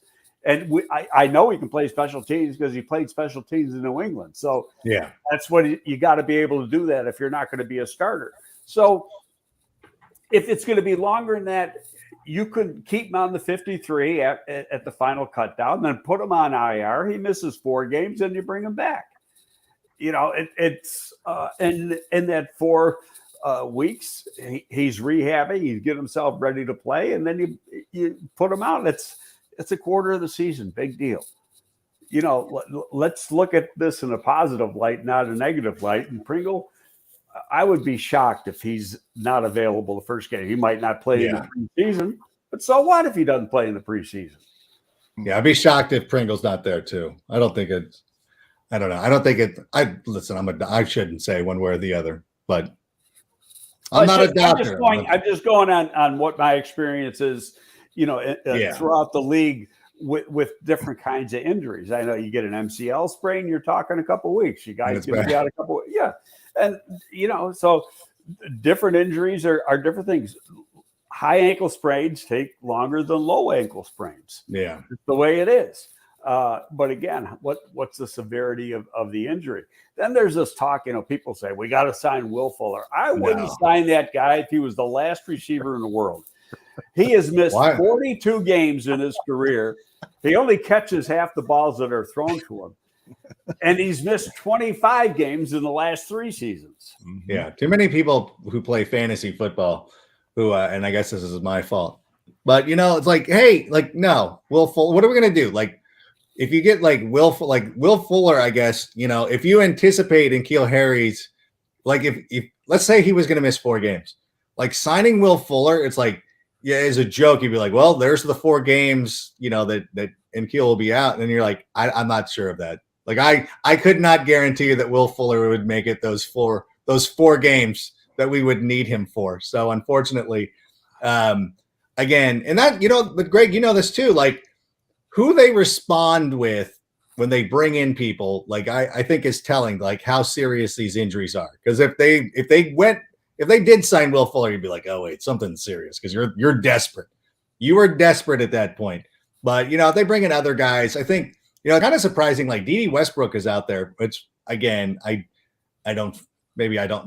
And I know he can play special teams because he played special teams in New England. So yeah, that's what you got to be able to do that if you're not going to be a starter. So if it's going to be longer than that, you could keep him on the 53 at the final cut down, then put him on IR. He misses 4 games, and you bring him back. It's in that 4 weeks, he's rehabbing, he's getting himself ready to play, and then you put him out. It's a quarter of the season, big deal. Let's look at this in a positive light, not a negative light. And Pringle, I would be shocked if he's not available the first game. He might not play in the preseason, but so what if he doesn't play in the preseason? Yeah, I'd be shocked if Pringle's not there too. I don't think it's. I don't know. I don't think it. I shouldn't say one way or the other, but I'm not a doctor. I'm just going on what my experience is. Throughout the league with different kinds of injuries. I know you get an MCL sprain, you're talking a couple of weeks. You guys can be out a couple. And so different injuries are different things. High ankle sprains take longer than low ankle sprains. Yeah, it's the way it is. But again, what's the severity of the injury? Then there's this talk, people say, we got to sign Will Fuller. I wouldn't sign that guy if he was the last receiver in the world. He has missed 42 games in his career. He only catches half the balls that are thrown to him. And he's missed 25 games in the last 3 seasons. Yeah, too many people who play fantasy football who, and I guess this is my fault. But, it's like, hey, no, Will Fuller, what are we going to do? If you get Will Fuller, I guess, if you anticipate in N'Keal Harry's, if let's say he was going to miss 4 games, signing Will Fuller, it's as a joke, you'd be like, well, there's the 4 games, that N'Keal will be out. And you're like, I'm not sure of that. I could not guarantee you that Will Fuller would make it those four games that we would need him for. So unfortunately, again, and that, but Greg, this too, who they respond with when they bring in people, I think is telling, how serious these injuries are. Because if they did sign Will Fuller, you'd be like, oh wait, something's serious because you're desperate. You were desperate at that point. But if they bring in other guys, I think kind of surprising. Dede Westbrook is out there, which again, I don't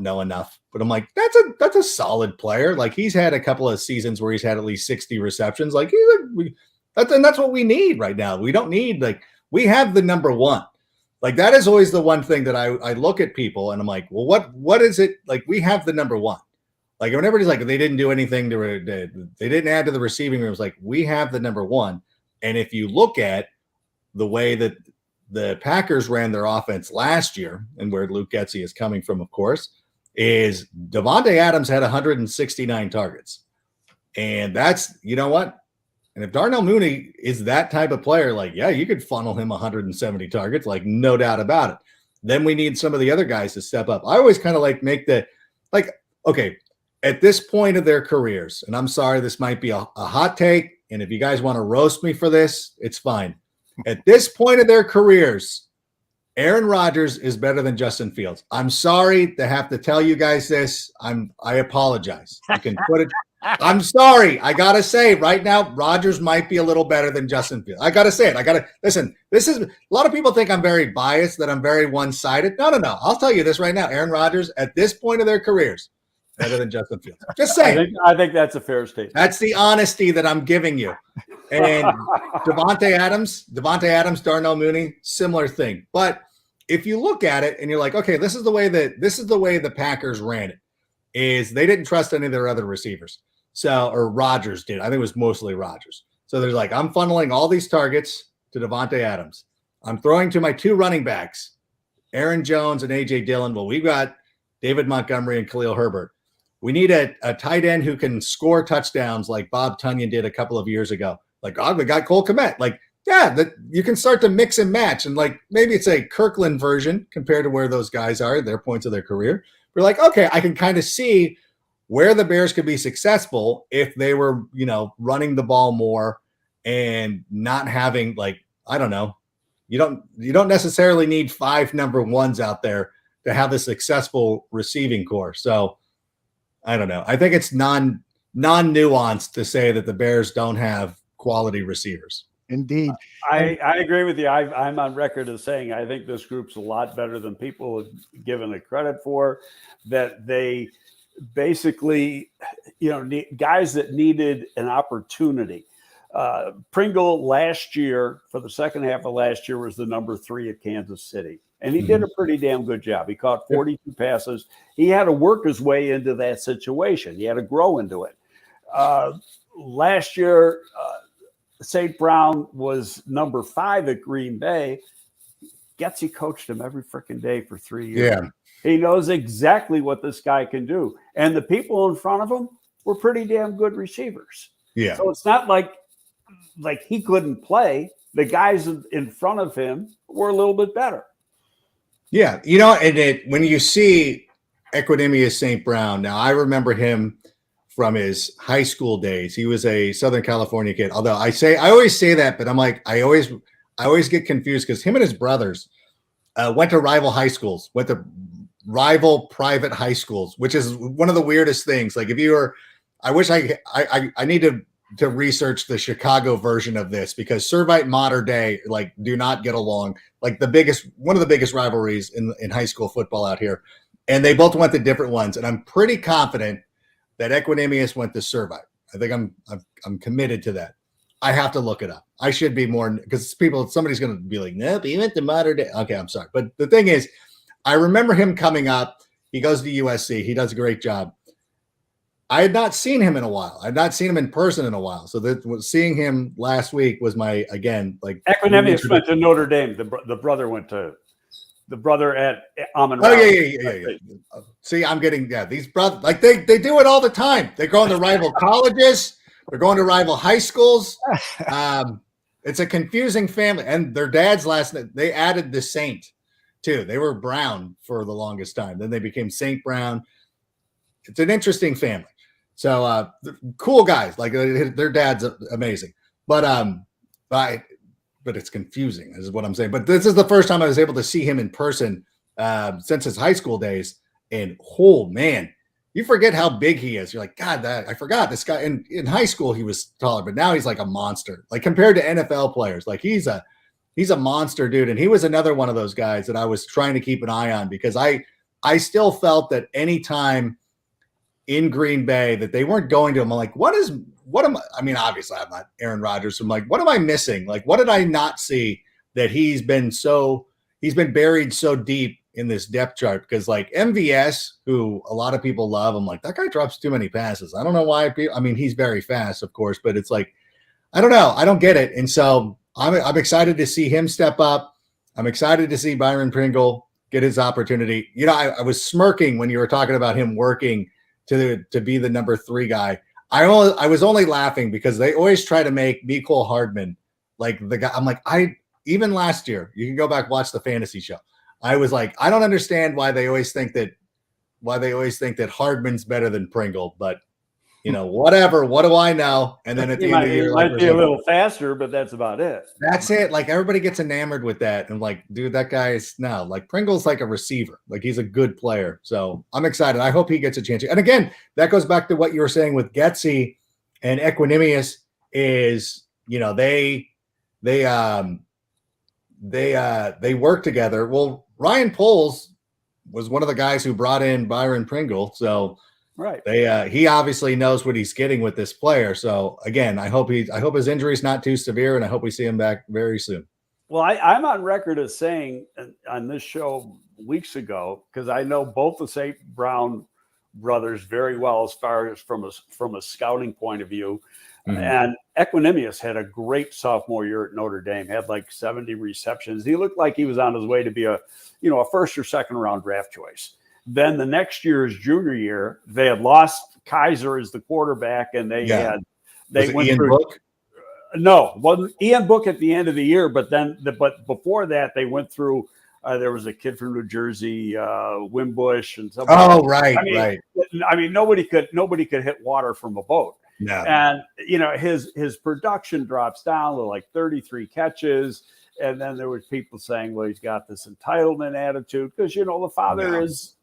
know enough, but I'm like, that's a solid player. He's had a couple of seasons where he's had at least 60 receptions. That's what we need right now. We don't need we have the number 1. That is always the one thing that I look at people and I'm like, well, what is it? We have the number 1. When everybody's they didn't do anything they didn't add to the receiving room. It's we have the number 1. And if you look at the way that the Packers ran their offense last year and where Luke Getsy is coming from, of course, is Davante Adams had 169 targets. And that's, what? And if Darnell Mooney is that type of player, you could funnel him 170 targets, no doubt about it. Then we need some of the other guys to step up. I always kind of make okay, at this point of their careers, and I'm sorry, this might be a hot take, and if you guys want to roast me for this, it's fine. At this point of their careers, Aaron Rodgers is better than Justin Fields. I'm sorry to have to tell you guys this. I apologize. You can put it. I'm sorry. I got to say right now, Rodgers might be a little better than Justin Fields. I got to say it. Listen, this is a lot of people think I'm very biased, that I'm very one-sided. No. I'll tell you this right now. Aaron Rodgers, at this point of their careers, better than Justin Fields. Just saying. I think that's a fair statement. That's the honesty that I'm giving you. And Davante Adams, Darnell Mooney, similar thing. But if you look at it and you're like, okay, this is the way the Packers ran it, is they didn't trust any of their other receivers. Or Rodgers did. I think it was mostly Rodgers. So there's I'm funneling all these targets to Davante Adams. I'm throwing to my 2 running backs, Aaron Jones and A.J. Dillon. Well, we've got David Montgomery and Khalil Herbert. We need a tight end who can score touchdowns like Bob Tunyon did a couple of years ago. We got Cole Kmet. You can start to mix and match. And maybe it's a Kirkland version compared to where those guys are at their points of their career. We're okay, I can kind of see where the Bears could be successful if they were, running the ball more and not having, like, I don't know, you don't necessarily need 5 number ones out there to have a successful receiving core. So I don't know. I think it's non-nuanced to say that the Bears don't have quality receivers. Indeed. I agree with you. I'm on record as saying I think this group's a lot better than people have given it credit for, that they basically, guys that needed an opportunity. Pringle last year, for the second half of last year, was the number 3 at Kansas City. And he did a pretty damn good job. He caught 42 passes. He had to work his way into that situation. He had to grow into it. Last year, St. Brown was number 5 at Green Bay. Getsy coached him every freaking day for 3 years. Yeah. He knows exactly what this guy can do. And the people in front of him were pretty damn good receivers. Yeah. So it's not like he couldn't play. The guys in front of him were a little bit better. Yeah. When you see Equinemius St. Brown, now I remember him from his high school days. He was a Southern California kid. Although I always say that, but I'm like, I always get confused because him and his brothers went to rival high schools, went to rival private high schools, which is one of the weirdest things. Like I wish I need to research the Chicago version of this, because Servite and Mater Dei do not get along. Like one of the biggest rivalries in high school football out here. And they both went to different ones. And I'm pretty confident that Equinemius went to Servite. I think I'm committed to that. I have to look it up. I should be more, because somebody's going to be like, nope, he went to Mater Dei. Okay, I'm sorry. But the thing is, I remember him coming up. He goes to USC. He does a great job. I had not seen him in a while. I had not seen him in person in a while. So seeing him last week was my, again, like. Equinemius went to Notre Dame. The brother went to the brother at Amon. Oh, yeah. See, I'm getting, these brothers, they do it all the time. They go into rival colleges. They're going to rival high schools. It's a confusing family. And their dad's last name, they added the Saint too. They were Brown for the longest time. Then they became St. Brown. It's an interesting family. So cool guys. Their dad's amazing. But it's confusing, is what I'm saying. But this is the first time I was able to see him in person since his high school days. And oh man, you forget how big he is. You're like, God, I forgot this guy. In high school he was taller, but now he's like a monster. Like compared to NFL players, like he's a monster dude. And he was another one of those guys that I was trying to keep an eye on, because I still felt that anytime in Green Bay that they weren't going to him, I'm like, I mean, obviously I'm not Aaron Rodgers. So I'm like, what am I missing? Like, what did I not see that he's been buried so deep in this depth chart? Because like MVS, who a lot of people love, I'm like, that guy drops too many passes. I don't know why. He's very fast, of course, but it's like, I don't know. I don't get it. And so I'm excited to see him step up. I'm excited to see Byron Pringle get his opportunity. I was smirking when you were talking about him working to be the number 3 guy. I was only laughing because they always try to make Mecole Hardman like the guy. I'm like, even last year, you can go back, watch the fantasy show. I was like, I don't understand why they always think that Hardman's better than Pringle, but whatever. What do I know? And then at the end of the year, it might be a little faster, but that's about it. That's it. Like everybody gets enamored with that. And like, dude, that guy is no, like Pringle's like a receiver. Like he's a good player. So I'm excited. I hope he gets a chance. And again, that goes back to what you were saying with Getsy and Equinemius is, they work together. Well, Ryan Poles was one of the guys who brought in Byron Pringle. So right. He obviously knows what he's getting with this player. So again, I hope his injury is not too severe, and I hope we see him back very soon. Well, I'm on record as saying on this show weeks ago, because I know both the St. Brown brothers very well as far as from a scouting point of view. Mm-hmm. And Equinemius had a great sophomore year at Notre Dame, had like 70 receptions. He looked like he was on his way to be a first or second round draft choice. Then the next year, his junior year, they had lost Kaiser as the quarterback, and they went Ian through. Book? No, wasn't Ian Book at the end of the year, but before that, they went through There was a kid from New Jersey, Wimbush, and some. Oh, right, right. I mean, nobody could hit water from a boat. No. And his production drops down to like 33 catches, and then there was people saying, well, he's got this entitlement attitude because the father is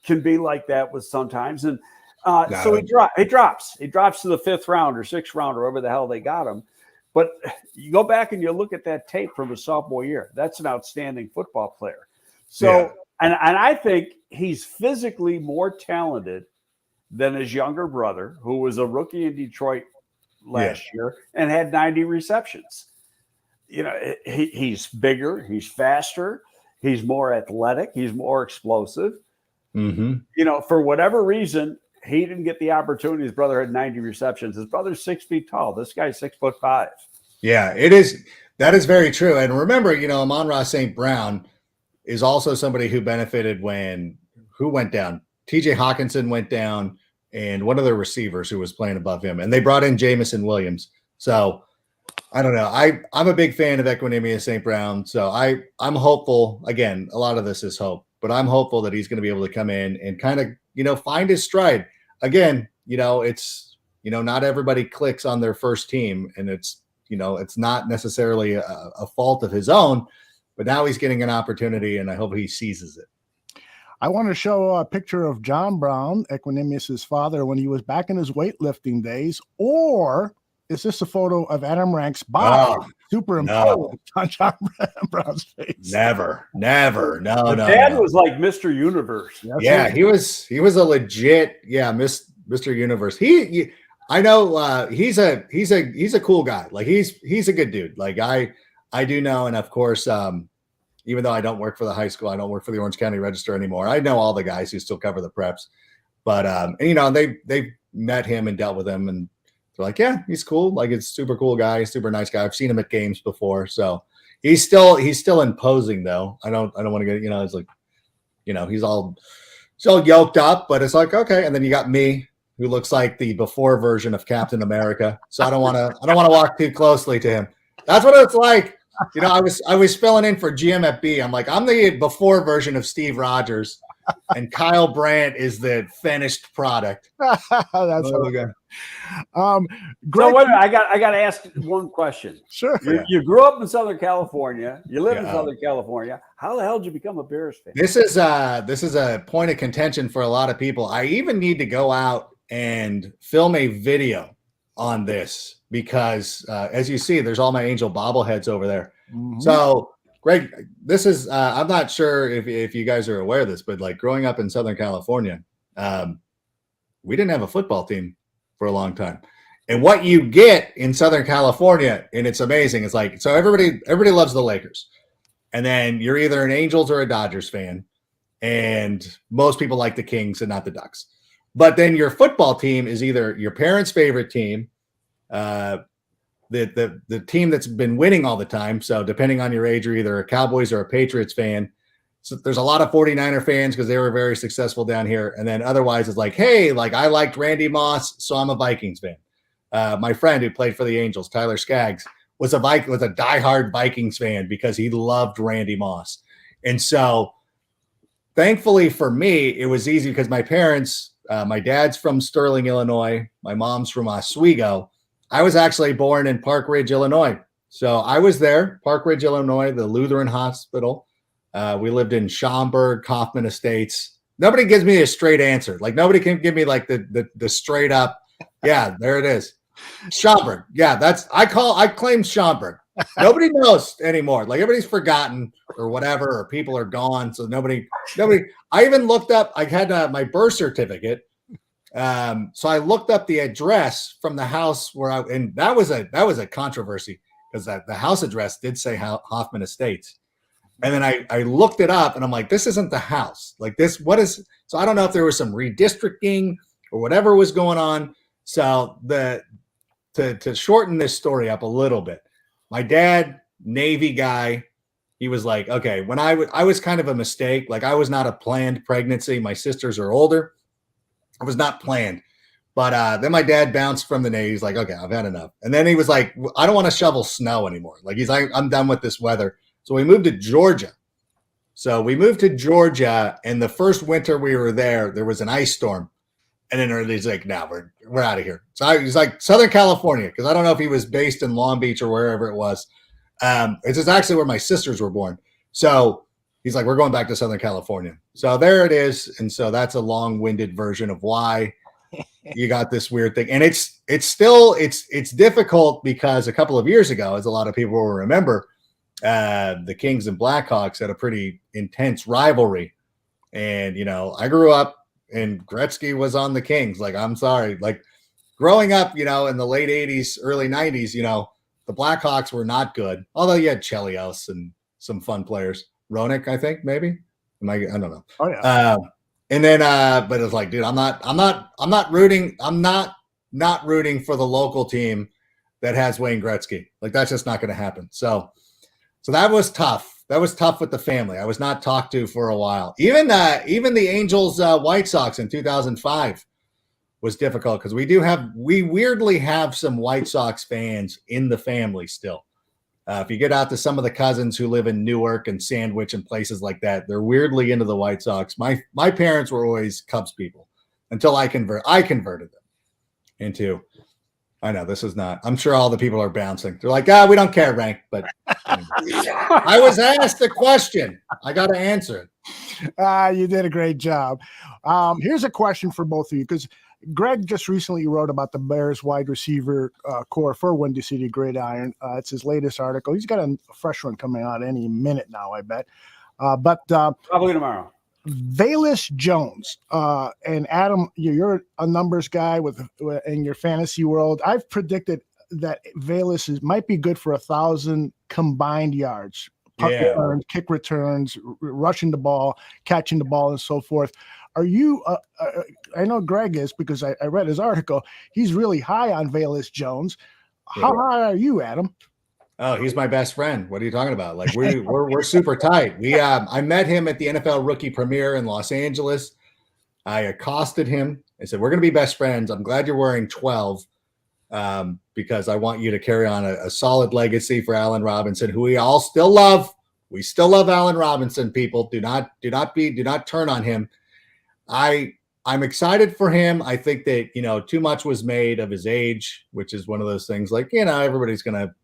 can be like that with sometimes, and so he drops to the 5th round or 6th round or whatever the hell they got him. But you go back and you look at that tape from his sophomore year. That's an outstanding football player. So, and I think he's physically more talented than his younger brother, who was a rookie in Detroit last year and had 90 receptions. He's bigger, he's faster, he's more athletic, he's more explosive. Mm-hmm. For whatever reason, he didn't get the opportunity. His brother had 90 receptions. His brother's 6 feet tall. This guy's 6'5". Yeah, it is. That is very true. And remember, Amon-Ra St. Brown is also somebody who benefited who went down? TJ Hawkinson went down, and one of the receivers who was playing above him. And they brought in Jamison Williams. So I don't know. I'm a big fan of Equanimeous St. Brown. So I'm hopeful. Again, a lot of this is hope, but I'm hopeful that he's going to be able to come in and kind of, find his stride. Again, it's, not everybody clicks on their first team, and it's not necessarily a fault of his own, but now he's getting an opportunity, and I hope he seizes it. I want to show a picture of John Brown, Equanimeous's father, when he was back in his weightlifting days, or is this a photo of Adam Rank's body superimposed on John Brown's face? Never. No. Dad was like Mr. Universe. He was a legit, Mr. Universe. I know he's a cool guy. Like he's a good dude. Like I do know, and of course, even though I don't work for the high school, I don't work for the Orange County Register anymore. I know all the guys who still cover the preps, but they met him and dealt with him, and they're like, yeah, he's cool. Like, it's super cool guy, super nice guy. I've seen him at games before, so he's still imposing though. I don't want to get it's like, he's all yoked up, but it's like, okay. And then you got me, who looks like the before version of Captain America. So I don't want to walk too closely to him. That's what it's like. I was filling in for GMFB. I'm like, I'm the before version of Steve Rogers, and Kyle Brandt is the finished product. That's okay. Greg, so I got to ask one question. Sure. You grew up in Southern California. You live in Southern California. How the hell did you become a Bears fan? This is a point of contention for a lot of people. I even need to go out and film a video on this because, as you see, there's all my Angel bobbleheads over there. Mm-hmm. So, Greg, this is I'm not sure if you guys are aware of this, but like growing up in Southern California, we didn't have a football team for a long time. And what you get in Southern California, and it's amazing, it's like, so everybody loves the Lakers. And then you're either an Angels or a Dodgers fan. And most people like the Kings and not the Ducks. But then your football team is either your parents' favorite team, the team that's been winning all the time. So depending on your age, you're either a Cowboys or a Patriots fan. So there's a lot of 49er fans because they were very successful down here. And then otherwise it's like, hey, like I liked Randy Moss, so I'm a Vikings fan. My friend who played for the Angels, Tyler Skaggs, was a diehard Vikings fan because he loved Randy Moss. And so thankfully for me, it was easy because my parents, my dad's from Sterling, Illinois. My mom's from Oswego. I was actually born in Park Ridge, Illinois. So I was there, Park Ridge, Illinois, the Lutheran Hospital. We lived in Schaumburg, Kaufman Estates. Nobody gives me a straight answer. Like nobody can give me like the straight up. Yeah, there it is. Schaumburg. Yeah, I claim Schaumburg. Nobody knows anymore. Like everybody's forgotten or whatever, or people are gone. So nobody. I even looked up. I had my birth certificate. So I looked up the address from the house and that was a controversy because the house address did say Hoffman Estates. And then I looked it up and I'm like, this isn't the house. Like this, what is, so I don't know if there was some redistricting or whatever was going on. So to shorten this story up a little bit, my dad, Navy guy, he was like, okay, when I was kind of a mistake. Like I was not a planned pregnancy. My sisters are older. I was not planned. But then my dad bounced from the Navy. He's like, okay, I've had enough. And then he was like, I don't want to shovel snow anymore. Like he's like, I'm done with this weather. So we moved to Georgia. So we moved to Georgia, and the first winter we were there was an ice storm. And then he's like, "No, we're out of here." So he's like, Southern California, because I don't know if he was based in Long Beach or wherever it was. It's just actually where my sisters were born. So he's like, "We're going back to Southern California." So there it is. And so that's a long-winded version of why you got this weird thing. And it's difficult because a couple of years ago, as a lot of people will remember, the Kings and Blackhawks had a pretty intense rivalry. And, I grew up and Gretzky was on the Kings. Like, I'm sorry. Like, growing up, in the late 80s, early 90s, the Blackhawks were not good. Although you had Chelios and some fun players. Roenick, I think, maybe. I don't know. Oh yeah. And then, but it's like, dude, I'm not rooting for the local team that has Wayne Gretzky. Like, that's just not going to happen. So that was tough. That was tough with the family. I was not talked to for a while. Even the Angels White Sox in 2005 was difficult because we weirdly have some White Sox fans in the family still. If you get out to some of the cousins who live in Newark and Sandwich and places like that, they're weirdly into the White Sox. My parents were always Cubs people until I converted them into. I know this is not. I'm sure all the people are bouncing. They're like, we don't care, Rank. But I was asked a question. I got to answer it. You did a great job. Here's a question for both of you, because Greg just recently wrote about the Bears wide receiver core for Windy City Gridiron. It's his latest article. He's got a fresh one coming out any minute now, I bet. But probably tomorrow. Velus Jones and Adam, you're a numbers guy in your fantasy world. I've predicted that Velus might be good for 1,000 combined yards, puck returns, kick returns, rushing the ball, catching the ball, and so forth. Are you? I know Greg is, because I read his article. He's really high on Velus Jones. How high are you, Adam? Oh, he's my best friend. What are you talking about? Like, we're super tight. I met him at the NFL rookie premiere in Los Angeles. I accosted him. I said, "We're going to be best friends. I'm glad you're wearing 12 because I want you to carry on a solid legacy for Allen Robinson, who we all still love. We still love Allen Robinson. People, do not turn on him. I'm excited for him. I think that too much was made of his age, which is one of those things. Like, everybody's going to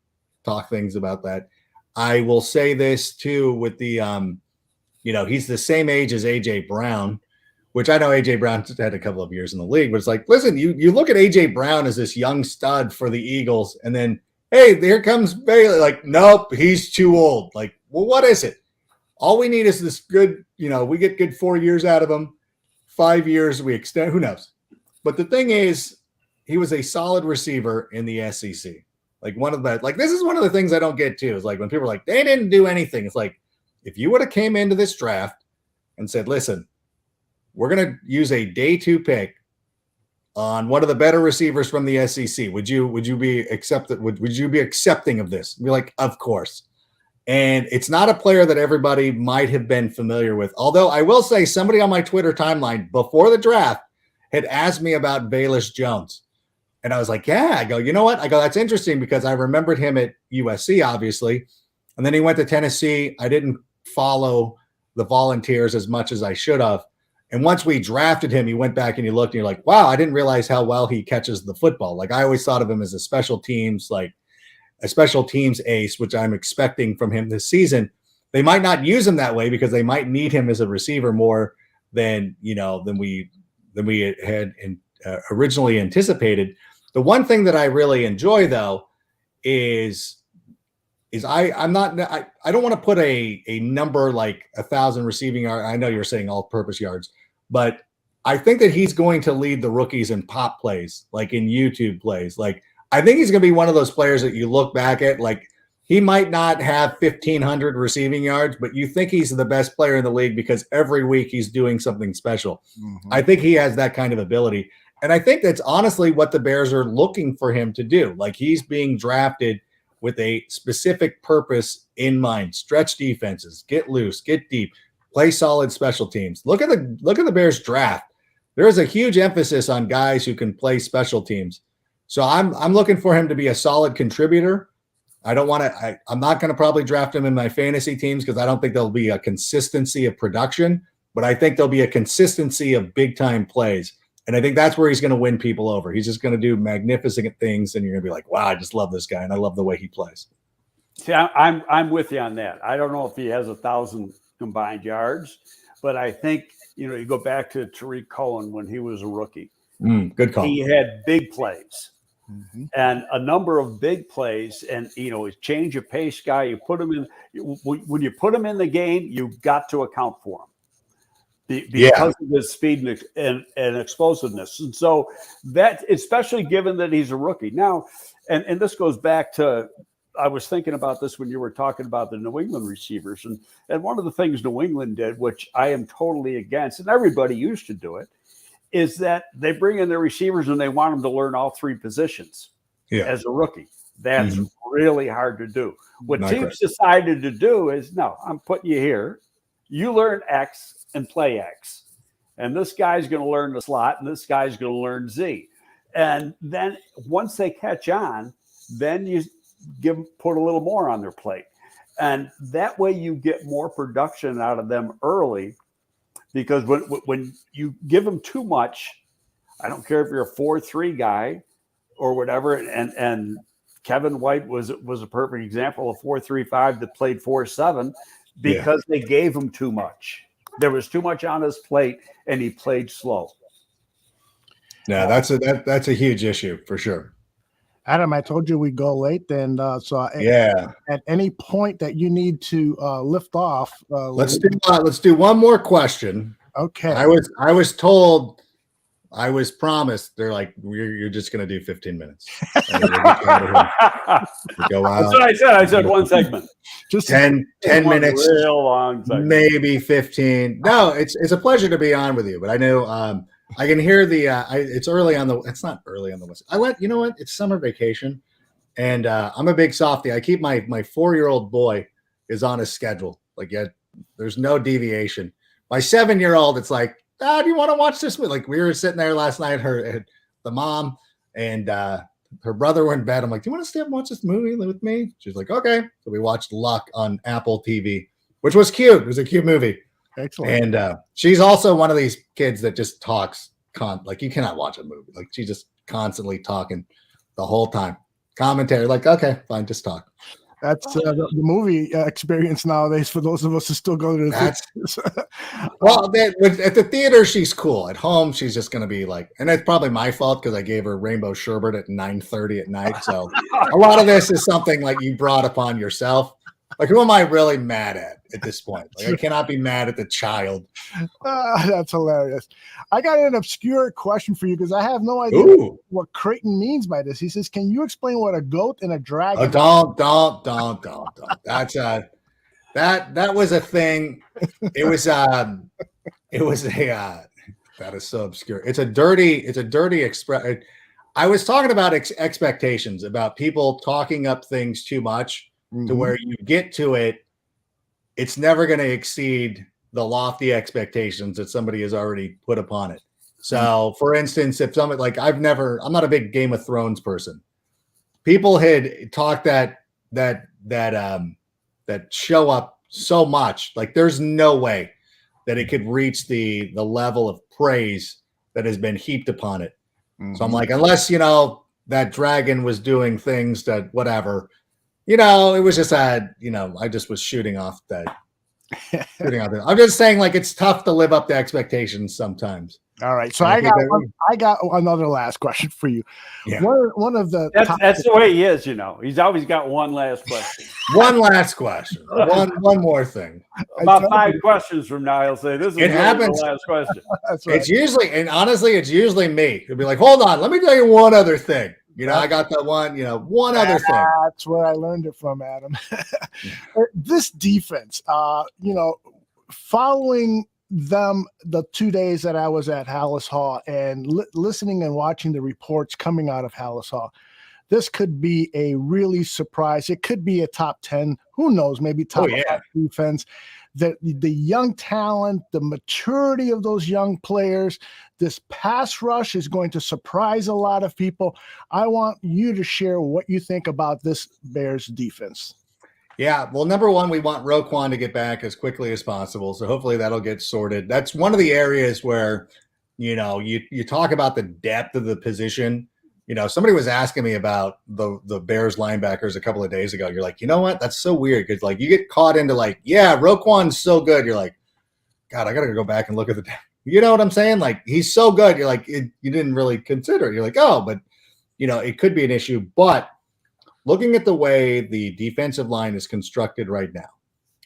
talk things about that. I will say this too with the he's the same age as AJ Brown, which I know AJ Brown had a couple of years in the league, but it's like, listen, you look at AJ Brown as this young stud for the Eagles, and then, hey, here comes Bailey. Like, nope, he's too old. Like, well, what is it? All we need is this good, we get good 4 years out of him, 5 years we extend, who knows? But the thing is, he was a solid receiver in the SEC. Like, this is one of the things I don't get too, is like when people are like, they didn't do anything. It's like, if you would have came into this draft and said, listen, we're going to use a day 2 pick on one of the better receivers from the SEC, would you be accepted? Would you be accepting of this? Be like, of course. And it's not a player that everybody might have been familiar with. Although I will say, somebody on my Twitter timeline before the draft had asked me about Velus Jones. And I was like, yeah. I go, you know what? I go, that's interesting because I remembered him at USC, obviously. And then he went to Tennessee. I didn't follow the Volunteers as much as I should have. And once we drafted him, he went back and he looked and you're like, wow, I didn't realize how well he catches the football. Like, I always thought of him as a special teams ace, which I'm expecting from him this season. They might not use him that way because they might need him as a receiver more than we had originally anticipated. The one thing that I really enjoy, though, is I don't want to put a number like 1,000 receiving yards. I know you're saying all-purpose yards, but I think that he's going to lead the rookies in pop plays, like in YouTube plays. Like, I think he's going to be one of those players that you look back at, like, he might not have 1,500 receiving yards, but you think he's the best player in the league because every week he's doing something special. Mm-hmm. I think he has that kind of ability. And I think that's honestly what the Bears are looking for him to do. Like, he's being drafted with a specific purpose in mind. Stretch defenses, get loose, get deep, play solid special teams. Look at the Bears draft. There is a huge emphasis on guys who can play special teams. So I'm looking for him to be a solid contributor. I don't want to. I'm not going to probably draft him in my fantasy teams because I don't think there'll be a consistency of production, but I think there'll be a consistency of big time plays. And I think that's where he's going to win people over. He's just going to do magnificent things, and you're going to be like, wow, I just love this guy, and I love the way he plays. See, I'm with you on that. I don't know if he has 1,000 combined yards, but I think, you go back to Tariq Cohen when he was a rookie. Good call. He had big plays. Mm-hmm. And a number of big plays, and he's change of pace guy. You put him in when you put him in the game, you've got to account for him because of his speed and explosiveness. And so that, especially given that he's a rookie now, and this goes back to, I was thinking about this when you were talking about the New England receivers, and one of the things New England did, which I am totally against, and everybody used to do it, is that they bring in their receivers and they want them to learn all three positions as a rookie. That's really hard to do. What teams decided to do is, no, I'm putting you here. You learn X and play X. And this guy's going to learn the slot, and this guy's going to learn Z. And then once they catch on, then you put a little more on their plate. And that way you get more production out of them early. Because when you give them too much, I don't care if you're a 4-3 guy or whatever, and Kevin White was a perfect example of 4-3-5 that played 4-7 because they gave him too much. There was too much on his plate, and he played slow. Yeah, that's a huge issue for sure. Adam, I told you we'd go late, and so at any point that you need to lift off, let's do one more question. Okay. I was promised. They're like, you're just going to do 15 minutes. Go out. That's what I said. I said one segment, just 10 minutes, real long segment. Maybe 15. No, it's a pleasure to be on with you. But I know I can hear it's early on it's not early on the west. You know what? It's summer vacation, and I'm a big softie. I keep my 4-year-old boy is on his schedule. Like, there's no deviation. My 7-year-old, it's like, do you want to watch this movie? Like, we were sitting there last night, the mom and her brother were in bed. I'm like, do you want to stay up and watch this movie with me? She's like, okay. So we watched Luck on Apple TV, which was cute. It was a cute movie. Excellent. And she's also one of these kids that just talks like you cannot watch a movie. Like, she's just constantly talking the whole time. Commentary, like, okay, fine, just talk. That's the movie experience nowadays for those of us who still go to the theaters. Well, at the theater, she's cool. At home, she's just going to be like, and it's probably my fault because I gave her rainbow sherbet at 9:30 at night. So a lot of this is something like you brought upon yourself. Like, who am I really mad at this point? Like, I cannot be mad at the child. That's hilarious. I got an obscure question for you because I have no idea what Creighton means by this. He says, "Can you explain what a goat and a dragon?" Oh, don't. That's that was a thing. It was that is so obscure. It's a dirty express. I was talking about expectations, about people talking up things too much. To where you get to it, it's never going to exceed the lofty expectations that somebody has already put upon it. So, for instance, if somebody like I'm not a big Game of Thrones person. People had talked that show up so much, like there's no way that it could reach the level of praise that has been heaped upon it. So I'm like, unless that dragon was doing things that whatever. It was just I just was shooting off there. I'm just saying, like, it's tough to live up to expectations sometimes. All right, so I got another last question for you. Yeah. One of the that's the way he is. He's always got one last question. One last question. One more thing. About 5 questions from now, he'll say, "This is the last question." That's right. It's usually me. It'll be like, "Hold on, let me tell you one other thing." I got that one. One other thing. That's where I learned it from, Adam. This defense, following them the 2 days that I was at Hallis Hall and listening and watching the reports coming out of Hallis Hall, this could be a really surprise. It could be a top 10. Who knows? Maybe top 5 defense. the young talent, the maturity of those young players. This pass rush is going to surprise a lot of people. I want you to share what you think about this Bears defense. Yeah, well, number one, we want Roquan to get back as quickly as possible. So hopefully that'll get sorted. That's one of the areas where, you talk about the depth of the position. Somebody was asking me about the Bears linebackers a couple of days ago. You're like, you know what? That's so weird because like you get caught into like, yeah, Roquan's so good. You're like, God, I got to go back and look at the. You know what I'm saying? Like he's so good. You're like, you didn't really consider it. You're like, oh, but it could be an issue. But looking at the way the defensive line is constructed right now,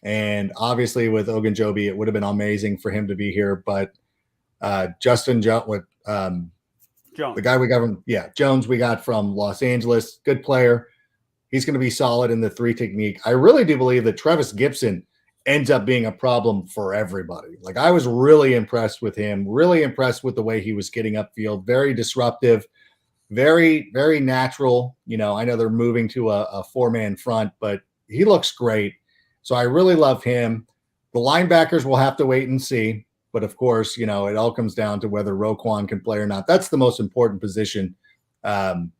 and obviously with Ogunjobi, it would have been amazing for him to be here. But Justin Jones, the guy we got from Jones, we got from Los Angeles, good player. He's going to be solid in the 3 technique. I really do believe that Travis Gibson ends up being a problem for everybody. Like I was really impressed with him, really impressed with the way he was getting upfield, very disruptive, very, very natural. I know they're moving to a 4-man front, but he looks great. So I really love him. The linebackers will have to wait and see. But of course, it all comes down to whether Roquan can play or not. That's the most important position on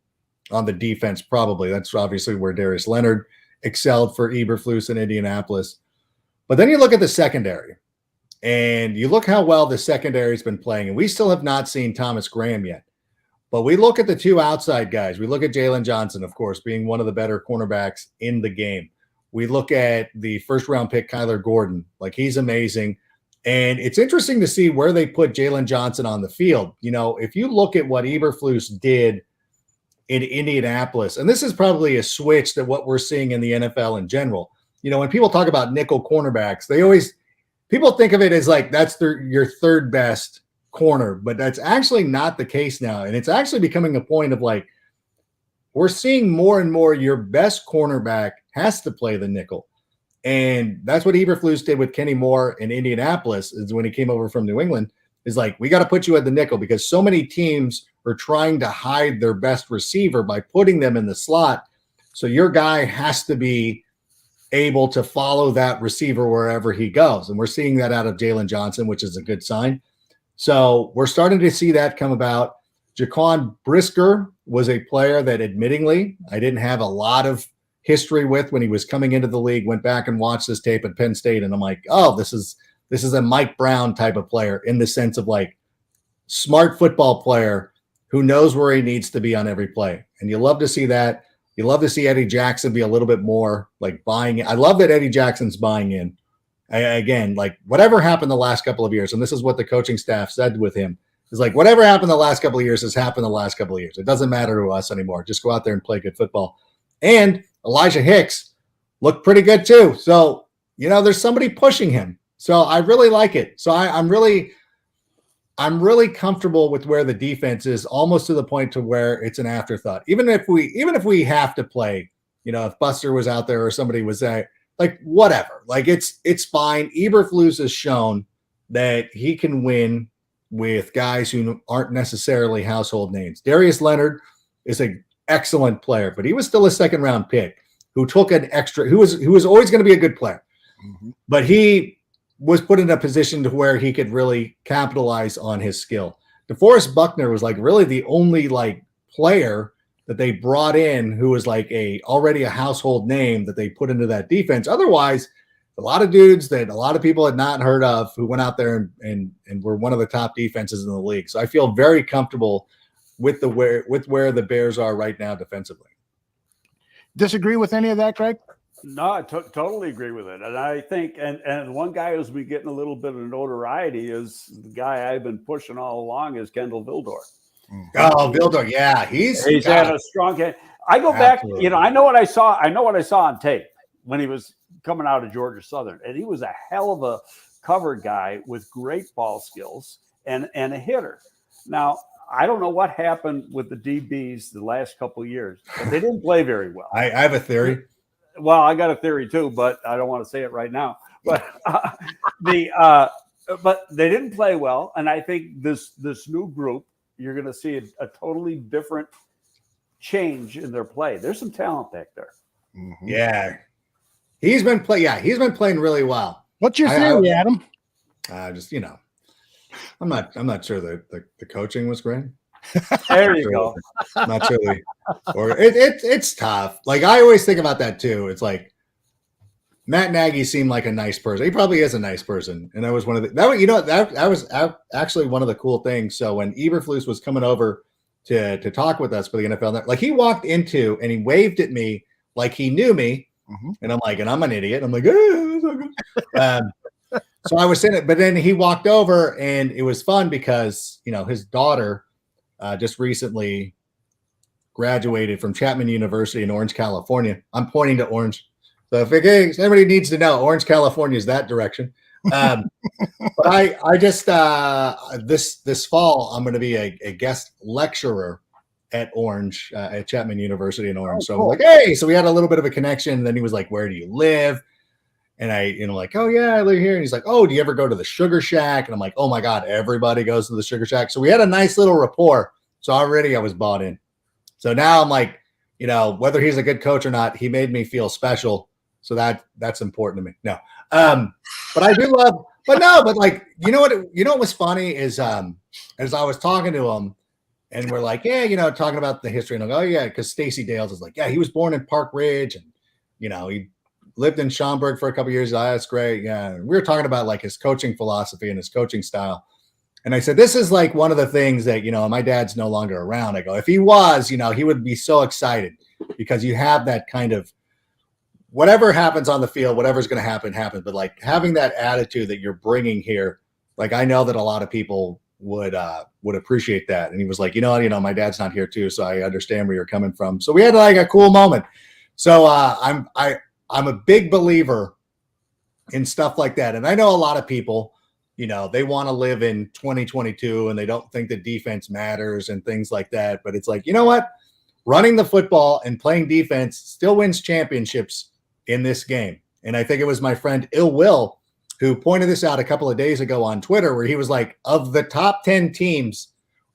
the defense, probably. That's obviously where Darius Leonard excelled for Eberflus in Indianapolis. But then you look at the secondary, and you look how well the secondary has been playing. And we still have not seen Thomas Graham yet. But we look at the 2 outside guys. We look at Jalen Johnson, of course, being one of the better cornerbacks in the game. We look at the first-round pick, Kyler Gordon. Like, he's amazing. And it's interesting to see where they put Jalen Johnson on the field. If you look at what Eberflus did in Indianapolis, and this is probably a switch that what we're seeing in the NFL in general. When people talk about nickel cornerbacks, people think of it as like that's your third best corner, but that's actually not the case now. And it's actually becoming a point of like, we're seeing more and more your best cornerback has to play the nickel. And that's what Eberflus did with Kenny Moore in Indianapolis is when he came over from New England is like, we got to put you at the nickel because so many teams are trying to hide their best receiver by putting them in the slot. So your guy has to be able to follow that receiver wherever he goes. And we're seeing that out of Jalen Johnson, which is a good sign. So we're starting to see that come about. Jaquan Brisker was a player that admittingly I didn't have a lot of history with when he was coming into the league, went back and watched this tape at Penn State. And I'm like, oh, this is a Mike Brown type of player in the sense of like smart football player who knows where he needs to be on every play. And you love to see that. You love to see Eddie Jackson be a little bit more like buying in. I love that Eddie Jackson's buying in. Again, like whatever happened the last couple of years, and this is what the coaching staff said with him, is like whatever happened the last couple of years has happened the last couple of years. It doesn't matter to us anymore. Just go out there and play good football. And Elijah Hicks looked pretty good too. So, there's somebody pushing him. So I really like it. So I'm really comfortable with where the defense is, almost to the point to where it's an afterthought. Even if we have to play, if Buster was out there or somebody was there, like whatever, like it's fine. Eberflus has shown that he can win with guys who aren't necessarily household names. Darius Leonard is an excellent player, but he was still a 2nd-round pick who took an extra, who was always going to be a good player, but he was put in a position to where he could really capitalize on his skill. DeForest Buckner was like really the only like player that they brought in who was like already a household name that they put into that defense. Otherwise, a lot of dudes that a lot of people had not heard of who went out there and were one of the top defenses in the league. So I feel very comfortable with where the Bears are right now defensively. Disagree with any of that, Greg? No, I totally agree with it. And I think, and one guy who's been getting a little bit of notoriety is the guy I've been pushing all along is Kendall Vildor. Oh, Vildor, yeah, he's had a strong game. I go Absolutely. back, I know what I saw on tape when he was coming out of Georgia Southern, and he was a hell of a cover guy with great ball skills and a hitter. Now, I don't know what happened with the DBs the last couple of years, but they didn't play very well. I have a theory. Well, I got a theory too, but I don't want to say it right now. But but they didn't play well, and I think this new group, you're going to see a totally different change in their play. There's some talent back there. Yeah, he's been playing really well. What's your theory, Adam? Just I'm not sure the coaching was great. There you go. Not sure it's tough. Like I always think about that too. It's like Matt Nagy seemed like a nice person. He probably is a nice person, and that was one of that was actually one of the cool things. So when Eberflus was coming over to talk with us for the NFL, like he walked into and he waved at me like he knew me, and I'm like, and I'm an idiot. I'm like, that's not good. So I was saying it, but then he walked over, and it was fun because his daughter just recently graduated from Chapman University in Orange, California. I'm pointing to Orange. So if anybody needs to know, Orange, California is that direction. But I just this fall I'm going to be a guest lecturer at Orange at Chapman University in Orange. So I was like, hey, so we had a little bit of a connection. And then he was like, where do you live? And I, like, oh yeah, I live here. And he's like, oh, do you ever go to the Sugar Shack? And I'm like, oh my God, everybody goes to the Sugar Shack. So we had a nice little rapport. So already I was bought in. So now I'm like, whether he's a good coach or not, he made me feel special. So that's important to me. No. But I do love, but like, what was funny is, as I was talking to him and we're like, yeah, talking about the history and I'm like, oh yeah. Cause Stacey Dales is like, yeah, he was born in Park Ridge and, he lived in Schaumburg for a couple of years. That's great. Yeah. We were talking about like his coaching philosophy and his coaching style. And I said, this is like one of the things that, my dad's no longer around. I go, if he was, he would be so excited because you have that kind of, whatever happens on the field, whatever's going to happen. But like having that attitude that you're bringing here, like I know that a lot of people would appreciate that. And he was like, my dad's not here too, so I understand where you're coming from. So we had like a cool moment. So I'm a big believer in stuff like that. And I know a lot of people, they want to live in 2022 and they don't think that defense matters and things like that. But it's like, you know what? Running the football and playing defense still wins championships in this game. And I think it was my friend Ill Will who pointed this out a couple of days ago on Twitter, where he was like, of the top 10 teams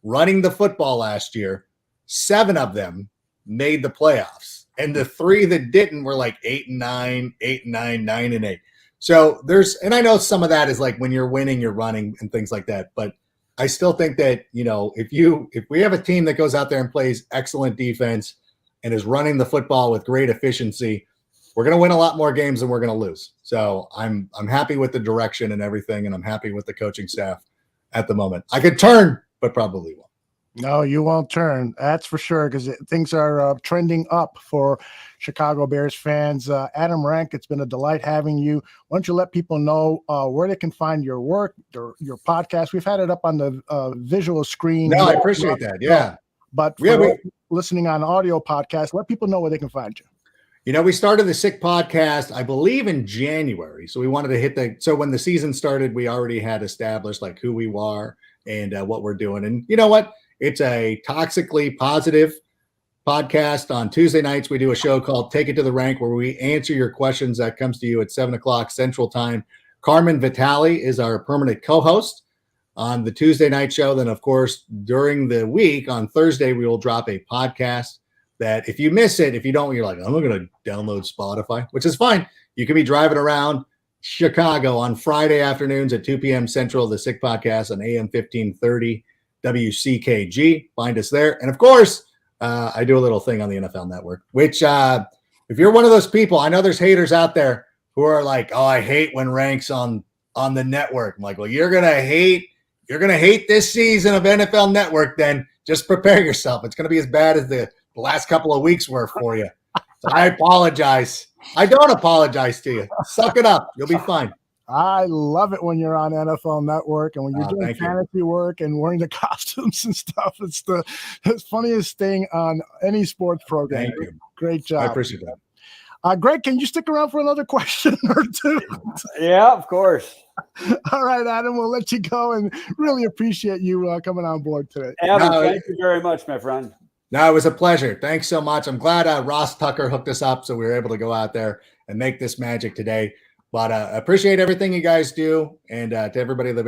running the football last year, 7 of them made the playoffs. And the 3 that didn't were like 8-9, 8-9, 9-8. So and I know some of that is like when you're winning, you're running and things like that. But I still think that, if we have a team that goes out there and plays excellent defense and is running the football with great efficiency, we're going to win a lot more games than we're going to lose. So I'm happy with the direction and everything, and I'm happy with the coaching staff at the moment. I could turn, but probably won't. No, you won't turn. That's for sure, because things are trending up for Chicago Bears fans. Adam Rank, it's been a delight having you. Why don't you let people know where they can find your work, your podcast? We've had it up on the visual screen. No, I appreciate that. Yeah. But for listening on audio podcast, let people know where they can find you. We started the Sick podcast, I believe, in January. So we wanted to hit so when the season started, we already had established like who we are and what we're doing. And you know what? It's a toxically positive podcast. On Tuesday nights, we do a show called Take It to the Rank, where we answer your questions. That comes to you at 7:00 Central Time. Carmen Vitale is our permanent co-host on the Tuesday night show. Then, of course, during the week on Thursday, we will drop a podcast that if you miss it, if you don't, you're like, I'm not going to download Spotify, which is fine. You can be driving around Chicago on Friday afternoons at 2 p.m. Central, the Sick Podcast on AM 1530 WCKG. Find us there. And of course, I do a little thing on the NFL Network, which if you're one of those people, I know there's haters out there who are like, oh, I hate when Rank's on the network. I'm like, well, you're going to hate this season of NFL Network, then just prepare yourself. It's going to be as bad as the last couple of weeks were for you. So I apologize. I don't apologize to you. Suck it up. You'll be fine. I love it when you're on NFL Network and when you're doing fantasy work and wearing the costumes and stuff. It's the funniest thing on any sports program. Thank you. Great job. I appreciate that. Greg, can you stick around for another question or two? Yeah, of course. All right, Adam, we'll let you go and really appreciate you coming on board today. Adam, thank you very much, my friend. No, it was a pleasure. Thanks so much. I'm glad Ross Tucker hooked us up so we were able to go out there and make this magic today. But I appreciate everything you guys do. And to everybody at the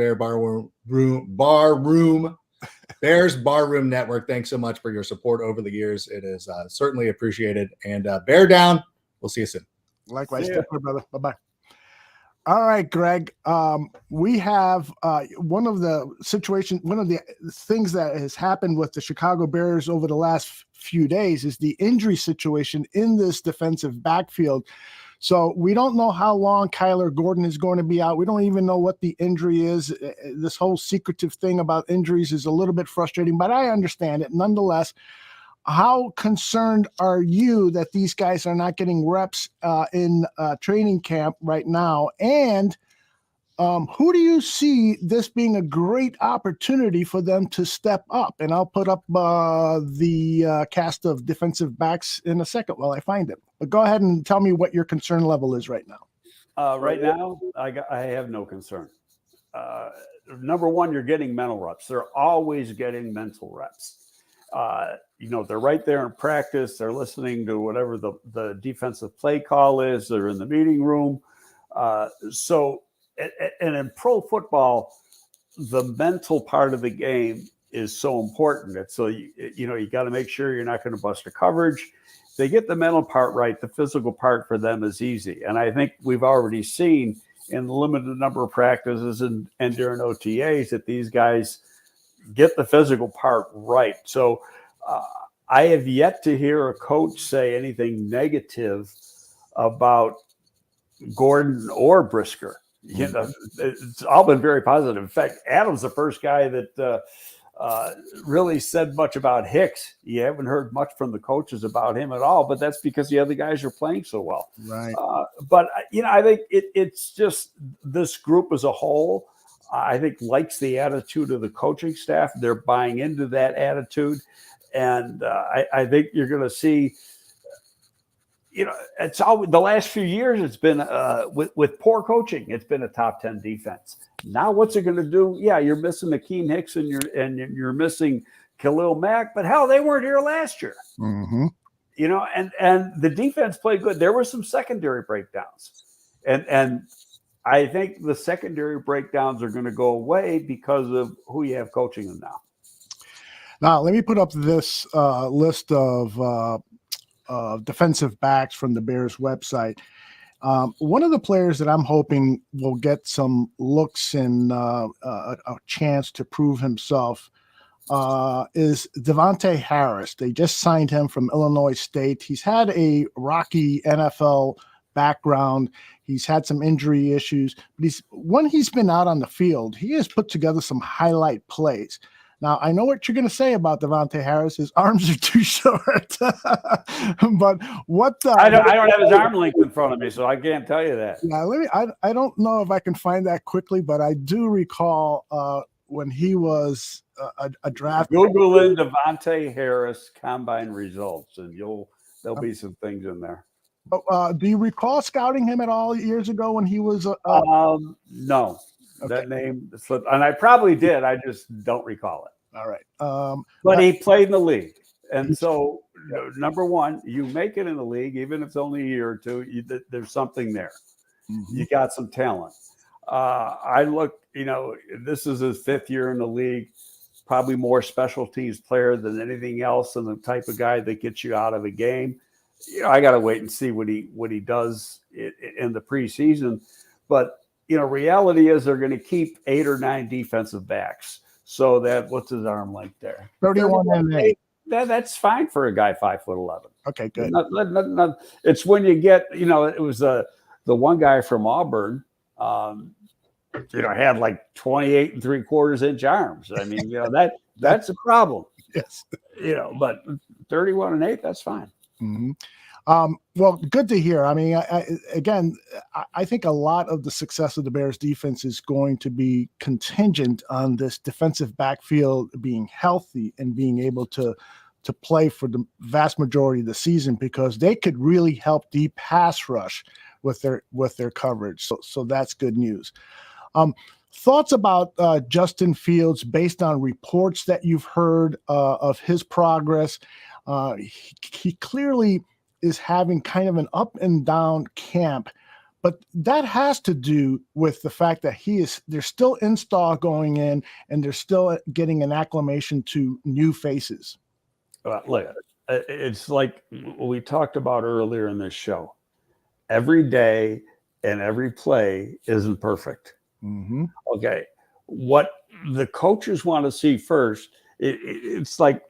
Bears Barroom Network, thanks so much for your support over the years. It is certainly appreciated. And bear down. We'll see you soon. Likewise. Take care, brother. Bye-bye. All right, Greg. We have one of the things that has happened with the Chicago Bears over the last few days is the injury situation in this defensive backfield. So we don't know how long Kyler Gordon is going to be out. We don't even know what the injury is. This whole secretive thing about injuries is a little bit frustrating, but I understand it. Nonetheless, how concerned are you that these guys are not getting reps in training camp right now? And who do you see this being a great opportunity for them to step up? And I'll put up the cast of defensive backs in a second while I find it. But go ahead and tell me what your concern level is right now. Right now, I have no concern. Number one, you're getting mental reps. They're always getting mental reps. They're right there in practice. They're listening to whatever the defensive play call is. They're in the meeting room. And in pro football, the mental part of the game is so important. It's so you got to make sure you're not going to bust a coverage. If they get the mental part right, the physical part for them is easy. And I think we've already seen in the limited number of practices and during OTAs that these guys get the physical part right. So I have yet to hear a coach say anything negative about Gordon or Brisker. It's all been very positive. In fact, Adam's the first guy that really said much about Hicks. You haven't heard much from the coaches about him at all, but that's because the other guys are playing so well. Right. But I think it's just this group as a whole, I think likes the attitude of the coaching staff. They're buying into that attitude. And I think you're going to see, it's always the last few years, it's been with poor coaching, it's been a top 10 defense. Now, what's it going to do? Yeah, you're missing Akeem Hicks and you're missing Khalil Mack, but hell, they weren't here last year. Mm-hmm. And the defense played good. There were some secondary breakdowns, and I think the secondary breakdowns are going to go away because of who you have coaching them now. Now, let me put up this list of defensive backs from the Bears website. One of the players that I'm hoping will get some looks and a chance to prove himself is Devontae Harris. They just signed him from Illinois State. He's had a rocky NFL background. He's had some injury issues, but when he's been out on the field, he has put together some highlight plays. Now, I know what you're going to say about Devontae Harris. His arms are too short. But what I don't have his arm length in front of me, so I can't tell you that. Yeah, I don't know if I can find that quickly, but I do recall when he was a draft. Google in Devontae Harris combine results, and there'll be some things in there. Do you recall scouting him at all years ago when he was? No. Okay. That name slipped, and I probably did. I just don't recall it. All right. But he played in the league. And so, number one, you make it in the league, even if it's only a year or two, there's something there. Mm-hmm. You got some talent. I look, this is his 5th year in the league, probably more special teams player than anything else, and the type of guy that gets you out of a game. I got to wait and see what he does in the preseason. But reality is they're going to keep 8 or 9 defensive backs. So what's his arm length there? 31 and 8. That's fine for a guy 5'11". Okay, good. It's when you get, it was the one guy from Auburn, had like 28 3/4 inch arms. I mean, that's a problem. Yes. But 31 and 8, that's fine. Mm-hmm. Well, good to hear. I mean, I think a lot of the success of the Bears defense is going to be contingent on this defensive backfield being healthy and being able to play for the vast majority of the season, because they could really help the pass rush with their coverage. So that's good news. Thoughts about Justin Fields based on reports that you've heard of his progress? He clearly is having kind of an up and down camp, but that has to do with the fact that there's still install going in and they're still getting an acclimation to new faces. Look, it's like we talked about earlier in this show. Every day, and every play isn't perfect. Mm-hmm. Okay. What the coaches want to see first, it's like,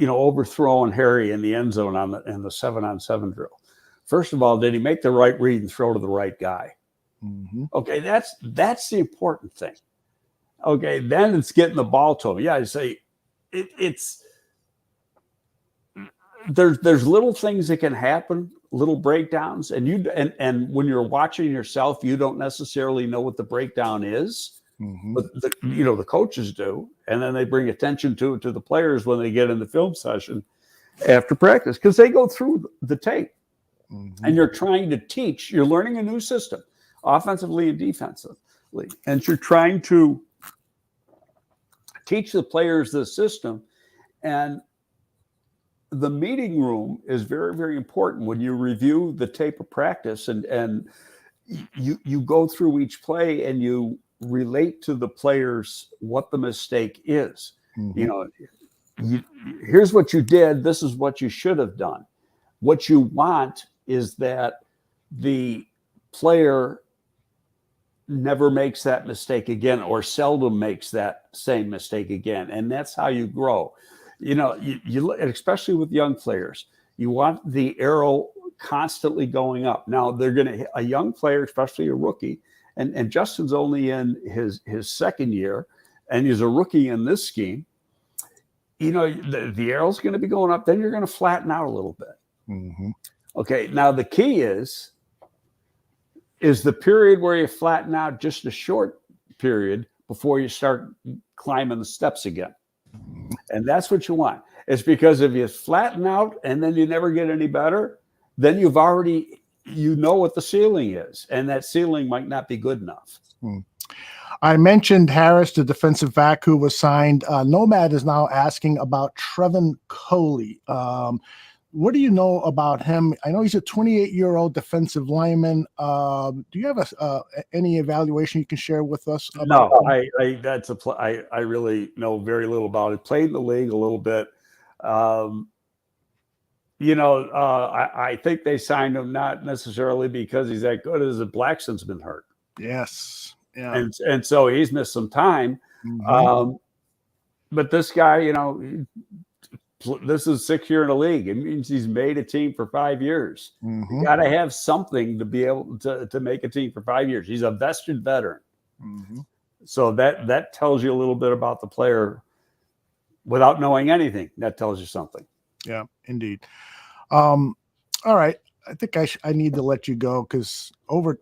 overthrowing Harry in the end zone in the 7-on-7 drill. First of all, did he make the right read and throw to the right guy? Mm-hmm. Okay, that's the important thing. Okay, then it's getting the ball to him. Yeah, I say it's there's little things that can happen, little breakdowns, and when you're watching yourself, you don't necessarily know what the breakdown is, Mm-hmm. but the coaches do, and then they bring attention to it to the players when they get in the film session after practice, because they go through the tape. Mm-hmm. And you're trying to teach, you're learning a new system, offensively and defensively, and you're trying to teach the players the system. And the meeting room is very, very important when you review the tape of practice, and you go through each play and you relate to the players what the mistake is. Mm-hmm. Here's what you did, this is what you should have done. What you want is that the player never makes that mistake again, or seldom makes that same mistake again. And that's how you grow. You especially with young players, you want the arrow constantly going up. Now they're going to hit a young player, especially a rookie, and Justin's only in his second year, and he's a rookie in this scheme. The arrow's going to be going up, then you're going to flatten out a little bit. Mm-hmm. Okay, now the key is the period where you flatten out just a short period before you start climbing the steps again. And that's what you want. It's because if you flatten out and then you never get any better, then you've already, what the ceiling is, and that ceiling might not be good enough. I mentioned Harris, the defensive back who was signed. Nomad is now asking about Trevin Coley. What do you know about him? I know he's a 28-year-old defensive lineman. Do you have any evaluation you can share with us about him? I really know very little about it. Played in the league a little bit. I think they signed him not necessarily because he's that good, as Blackson's been hurt. Yes. Yeah. And so he's missed some time. Mm-hmm. But this guy, this is 6th year in the league. It means he's made a team for 5 years. Mm-hmm. You got to have something to be able to make a team for 5 years. He's a vested veteran. Mm-hmm. So that tells you a little bit about the player without knowing anything. That tells you something. Yeah, indeed. All right. I think I need to let you go, because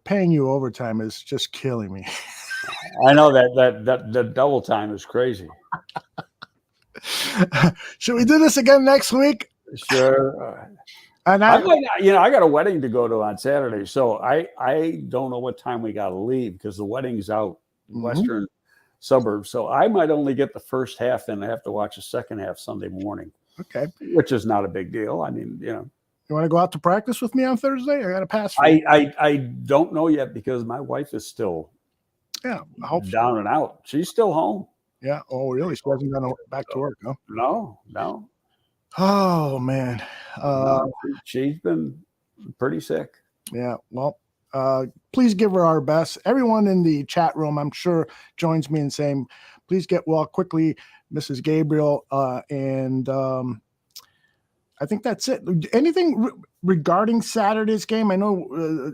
paying you overtime is just killing me. I know that double time is crazy. Should we do this again next week? Sure. And I got a wedding to go to on Saturday, so I don't know what time we got to leave, because the wedding's out in western suburbs. So I might only get the first half, and I have to watch the second half Sunday morning. Okay. Which is not a big deal. I mean, You want to go out to practice with me on Thursday? I got to pass. I don't know yet, because my wife is still down and out. She's still home. Yeah. Oh, really? She hasn't gone back to work, huh? No. Oh, man. No, she's been pretty sick. Yeah. Well, please give her our best. Everyone in the chat room, I'm sure, joins me in saying, please get well quickly, Mrs. Gabriel. And I think that's it. Anything regarding Saturday's game? I know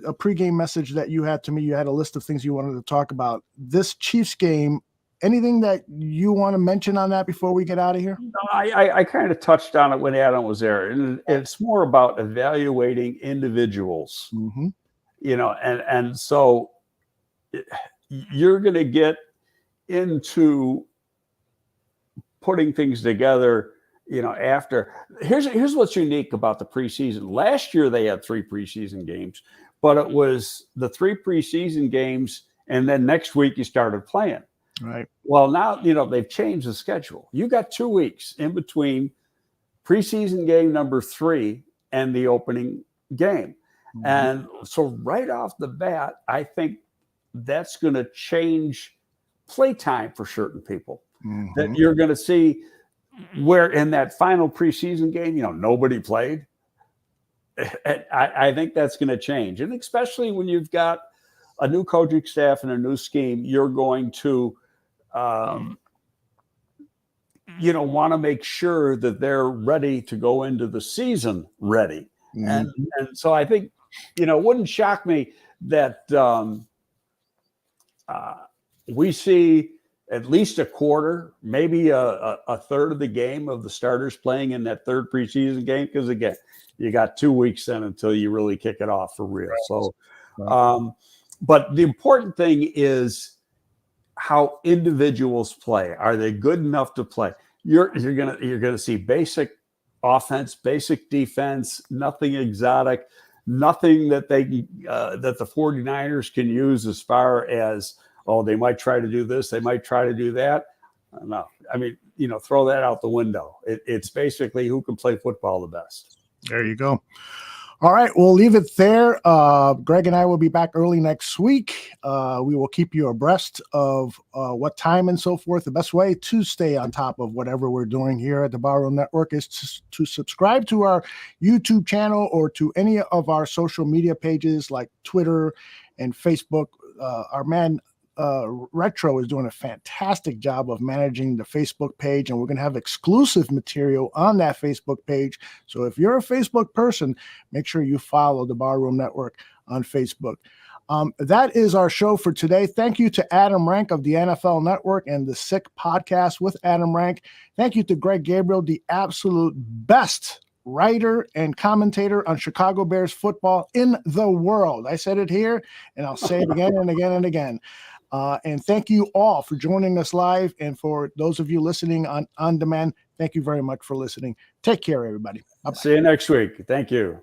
a pregame message that you had to me. You had a list of things you wanted to talk about. This Chiefs game, anything that you want to mention on that before we get out of here? No, I kind of touched on it when Adam was there. And it's more about evaluating individuals, Mm-hmm. And so you're going to get into putting things together, after. Here's what's unique about the preseason. Last year they had 3 preseason games, but it was the 3 preseason games, and then next week you started playing. Right. Well, now, they've changed the schedule. You got 2 weeks in between preseason game number 3 and the opening game. Mm-hmm. And so right off the bat, I think that's going to change playtime for certain people. Mm-hmm. That you're going to see where in that final preseason game, nobody played. I think that's going to change. And especially when you've got a new coaching staff and a new scheme, you're going to, want to make sure that they're ready to go into the season ready. And so I think, it wouldn't shock me that we see at least a quarter, maybe a third of the game of the starters playing in that third preseason game. Because again, you got 2 weeks then until you really kick it off for real. So, but the important thing is how individuals play. Are they good enough to play? You're gonna see basic offense, basic defense, nothing exotic, nothing that that the 49ers can use as far as, they might try to do this, they might try to do that. No, I mean, throw that out the window. It's basically who can play football the best. There you go. All right, we'll leave it there. Greg and I will be back early next week. We will keep you abreast of what time and so forth. The best way to stay on top of whatever we're doing here at the Barroom Network is to subscribe to our YouTube channel or to any of our social media pages like Twitter and Facebook. Our man Retro is doing a fantastic job of managing the Facebook page, and we're going to have exclusive material on that Facebook page. So if you're a Facebook person, make sure you follow the Barroom Network on Facebook. That is our show for today. Thank you to Adam Rank of the NFL Network and the Sick Podcast with Adam Rank. Thank you to Greg Gabriel, the absolute best writer and commentator on Chicago Bears football in the world. I said it here, and I'll say it again and again and again. And thank you all for joining us live. And for those of you listening on demand, thank you very much for listening. Take care, everybody. Bye-bye. See you next week. Thank you.